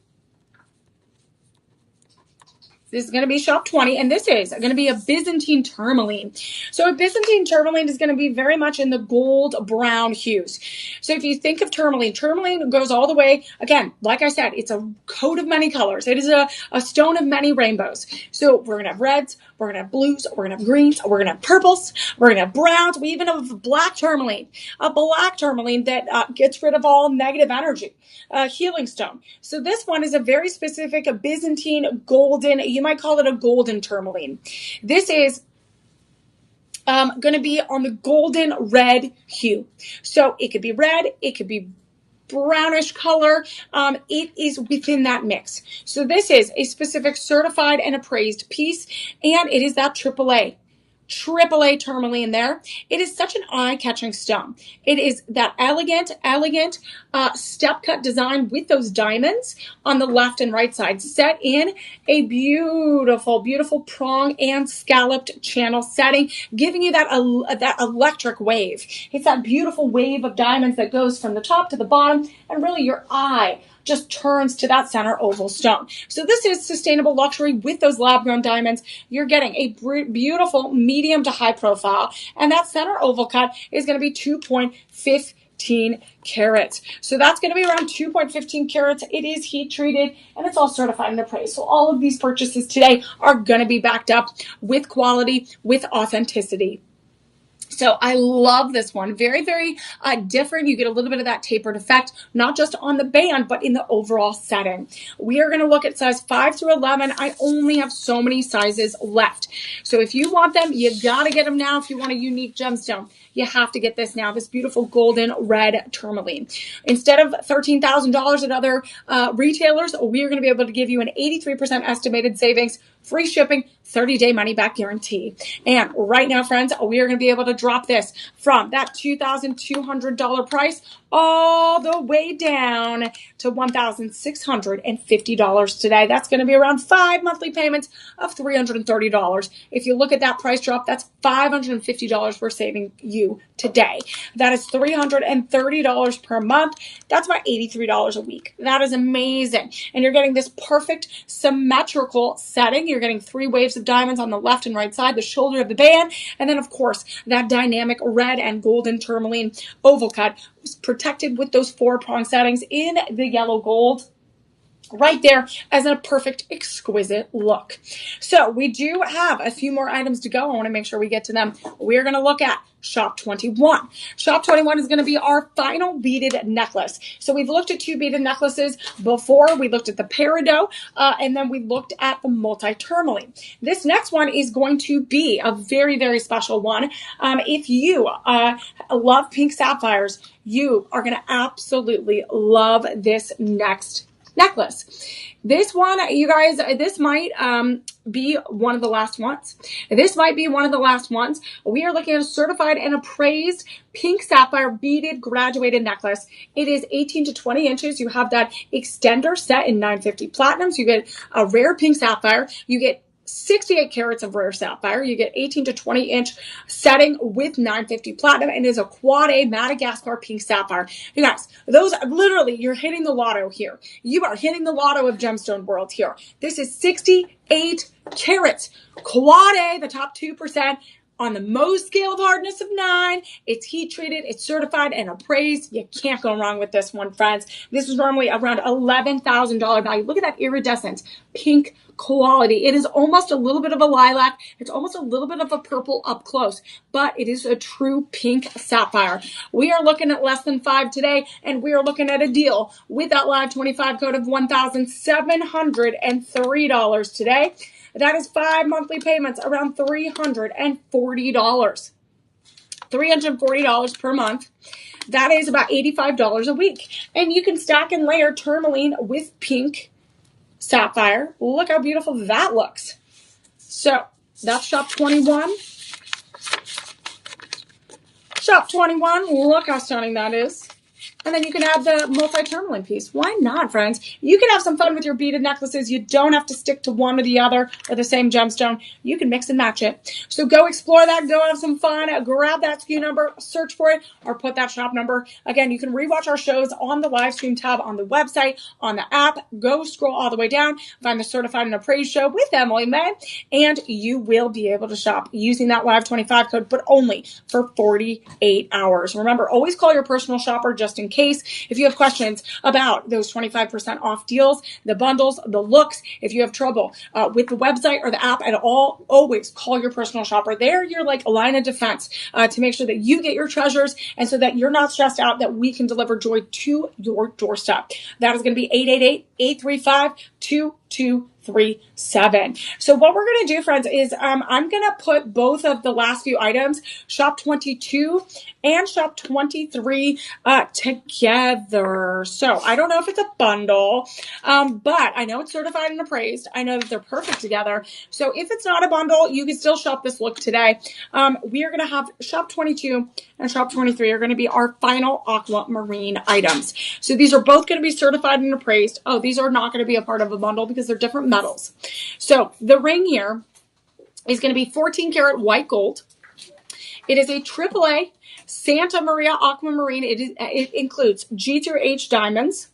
This is going to be shop 20, and this is going to be a Byzantine tourmaline. So a Byzantine tourmaline is going to be very much in the gold brown hues. So if you think of tourmaline, tourmaline goes all the way, again, like I said, it's a coat of many colors. It is a stone of many rainbows. So we're going to have reds, we're going to have blues, we're going to have greens, we're going to have purples, we're going to have browns. We even have a black tourmaline that gets rid of all negative energy. Healing stone. So this one is a very specific, a Byzantine golden, you might call it a golden tourmaline. This is going to be on the golden red hue. So it could be red, it could be brownish color. It is within that mix. So this is a specific certified and appraised piece, and it is that AAA AAA tourmaline there. It is such an eye-catching stone. It is that elegant step cut design with those diamonds on the left and right side, set in a beautiful prong and scalloped channel setting, giving you that electric wave. It's that beautiful wave of diamonds that goes from the top to the bottom, and really your eye just turns to that center oval stone. So this is sustainable luxury with those lab-grown diamonds. You're getting a beautiful medium to high profile, and that center oval cut is going to be 2.15 carats. So that's going to be around 2.15 carats. It is heat treated, and it's all certified and appraised. So all of these purchases today are going to be backed up with quality, with authenticity. So I love this one. Very, very different. You get a little bit of that tapered effect, not just on the band, but in the overall setting. We are going to look at size 5 through 11. I only have so many sizes left. So if you want them, you got to get them now. If you want a unique gemstone, you have to get this now, this beautiful golden red tourmaline. Instead of $13,000 at other retailers, we are going to be able to give you an 83% estimated savings, free shipping, 30-day money-back guarantee. And right now, friends, we are going to be able to drop this from that $2,200 price all the way down to $1,650 today. That's going to be around 5 monthly payments of $330. If you look at that price drop, that's $550 we're saving you today. That is $330 per month. That's about $83 a week. That is amazing. And you're getting this perfect symmetrical setting. You're getting 3 waves of diamonds on the left and right side, the shoulder of the band, and then of course that dynamic red and golden tourmaline oval cut protected with those 4-prong settings in the yellow gold right there as a perfect, exquisite look. So we do have a few more items to go. I want to make sure we get to them. We're going to look at Shop 21. Shop 21 is going to be our final beaded necklace. So we've looked at 2 beaded necklaces before. We looked at the peridot, and then we looked at the multi-tourmaline. This next one is going to be a very, very special one. If you love pink sapphires, you are going to absolutely love this next necklace. This one, you guys, this might be one of the last ones. This might be one of the last ones. We are looking at a certified and appraised pink sapphire beaded graduated necklace. It is 18 to 20 inches. You have that extender set in 950 platinums. You get a rare pink sapphire. You get 68 carats of rare sapphire. You get 18 to 20 inch setting with 950 platinum, and is a quad A Madagascar pink sapphire. You guys, those literally, you're hitting the lotto here. You are hitting the lotto of gemstone world here. This is 68 carats, quad A, the top 2%. On the Mohs scale of hardness of 9, it's heat treated, it's certified and appraised. You can't go wrong with this one, friends. This is normally around $11,000 value. Look at that iridescent pink quality. It is almost a little bit of a lilac. It's almost a little bit of a purple up close, but it is a true pink sapphire. We are looking at less than 5 today, and we are looking at a deal with that live 25 code of $1,703 today. That is 5 monthly payments, around $340. $340 per month. That is about $85 a week. And you can stack and layer tourmaline with pink sapphire. Look how beautiful that looks. So that's Shop 21. Shop 21, look how stunning that is. And then you can add the multi-tourmaline piece. Why not, friends? You can have some fun with your beaded necklaces. You don't have to stick to one or the other or the same gemstone. You can mix and match it. So go explore that. Go have some fun. Grab that SKU number, search for it, or put that shop number. Again, you can rewatch our shows on the live stream tab on the website, on the app. Go scroll all the way down, find the Certified and Appraised show with Emily Mae, and you will be able to shop using that live 25 code, but only for 48 hours. Remember, always call your personal shopper just in case. If you have questions about those 25% off deals, the bundles, the looks, if you have trouble with the website or the app at all, always call your personal shopper. They're your like a line of defense to make sure that you get your treasures, and so that you're not stressed out, that we can deliver joy to your doorstep. That is going to be 835-2237. So what we're going to do, friends, is I'm going to put both of the last few items, shop 22 and shop 23, together. So I don't know if it's a bundle, but I know it's certified and appraised. I know that they're perfect together. So if it's not a bundle, you can still shop this look today. We are going to have shop 22 and shop 23 are going to be our final aquamarine items. So these are both going to be certified and appraised. Oh, these are not going to be a part of a bundle because they're different metals. So the ring here is going to be 14 karat white gold. It is a AAA Santa Maria aquamarine. It includes G through H diamonds.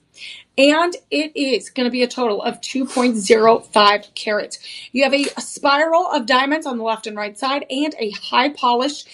And it is going to be a total of 2.05 carats. You have a spiral of diamonds on the left and right side and a high polished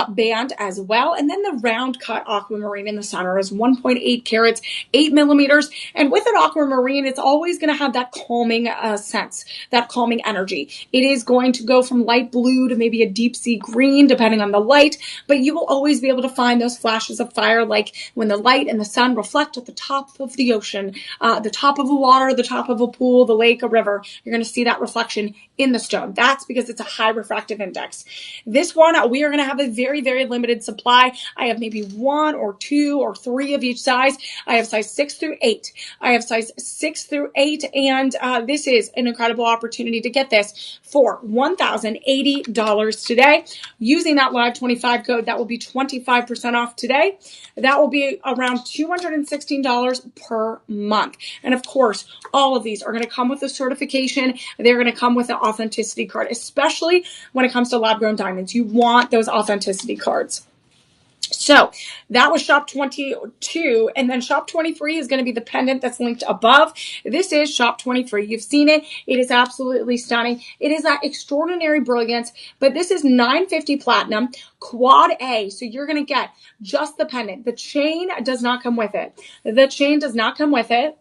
band as well. And then the round cut aquamarine in the center is 1.8 carats, 8 millimeters. And with an aquamarine, it's always going to have that calming sense, that calming energy. It is going to go from light blue to maybe a deep sea green, depending on the light. But you will always be able to find those flashes of fire, like when the light and the sun reflect at the top of the ocean. The top of a water, the top of a pool, the lake, a river, you're going to see that reflection in the stone. That's because it's a high refractive index. This one, we are going to have a very, very limited supply. I have maybe 1 or 2 or 3 of each size. I have size 6 through 8. I have size 6 through 8. And this is an incredible opportunity to get this for $1,080 today. Using that live 25 code, that will be 25% off today. That will be around $216 per month. And of course, all of these are going to come with a certification. They're going to come with an authenticity card, especially when it comes to lab grown diamonds. You want those authenticity cards. So that was shop 22, and then shop 23 is going to be the pendant that's linked above. This is shop 23. You've seen it. It is absolutely stunning. It is that extraordinary brilliance, but this is 950 platinum quad A. So you're going to get just the pendant. The chain does not come with it. The chain does not come with it.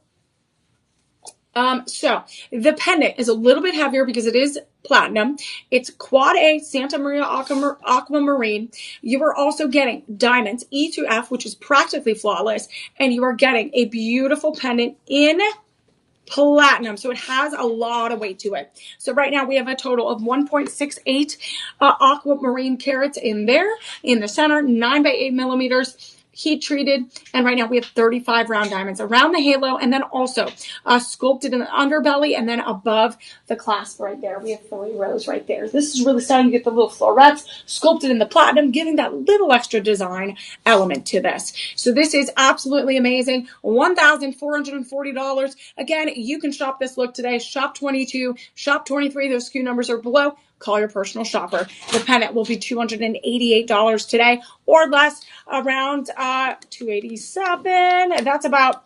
So the pendant is a little bit heavier because it is platinum. It's quad A Santa Maria aquamarine. You are also getting diamonds E to F, which is practically flawless, and you are getting a beautiful pendant in platinum. So it has a lot of weight to it. So right now we have a total of 1.68 aquamarine carats in there in the center, 9 by 8 millimeters. Heat treated, and right now we have 35 round diamonds around the halo, and then also sculpted in the underbelly, and then above the clasp right there we have 3 rows right there. This is really stunning. You get the little florets sculpted in the platinum, giving that little extra design element to this. So this is absolutely amazing. $1,440. Again, you can shop this look today. Shop 22, shop 23. Those SKU numbers are below. Call your personal shopper. The pendant will be $288 today, or less, around $287.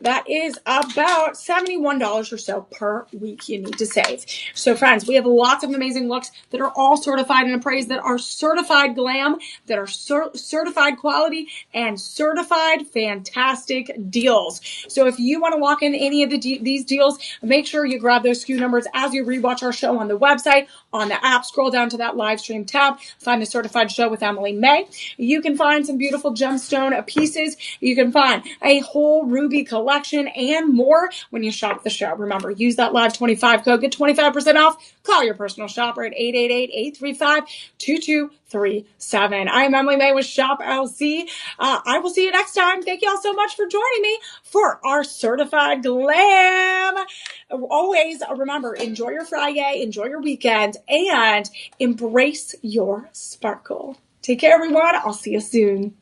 That is about $71 or so per week you need to save. So friends, we have lots of amazing looks that are all certified and appraised, that are certified glam, that are certified quality, and certified fantastic deals. So if you want to lock in any of these deals, make sure you grab those SKU numbers as you rewatch our show on the website, on the app. Scroll down to that live stream tab, find the certified show with Emily Mae. You can find some beautiful gemstone pieces. You can find a whole ruby collection and more when you shop the show. Remember, use that live 25 code, get 25% off. Call your personal shopper at 888-835-2237. I'm Emily Mae with Shop LC. I will see you next time. Thank you all so much for joining me for our certified glam. Always remember, enjoy your Friday, enjoy your weekend, and embrace your sparkle. Take care, everyone. I'll see you soon.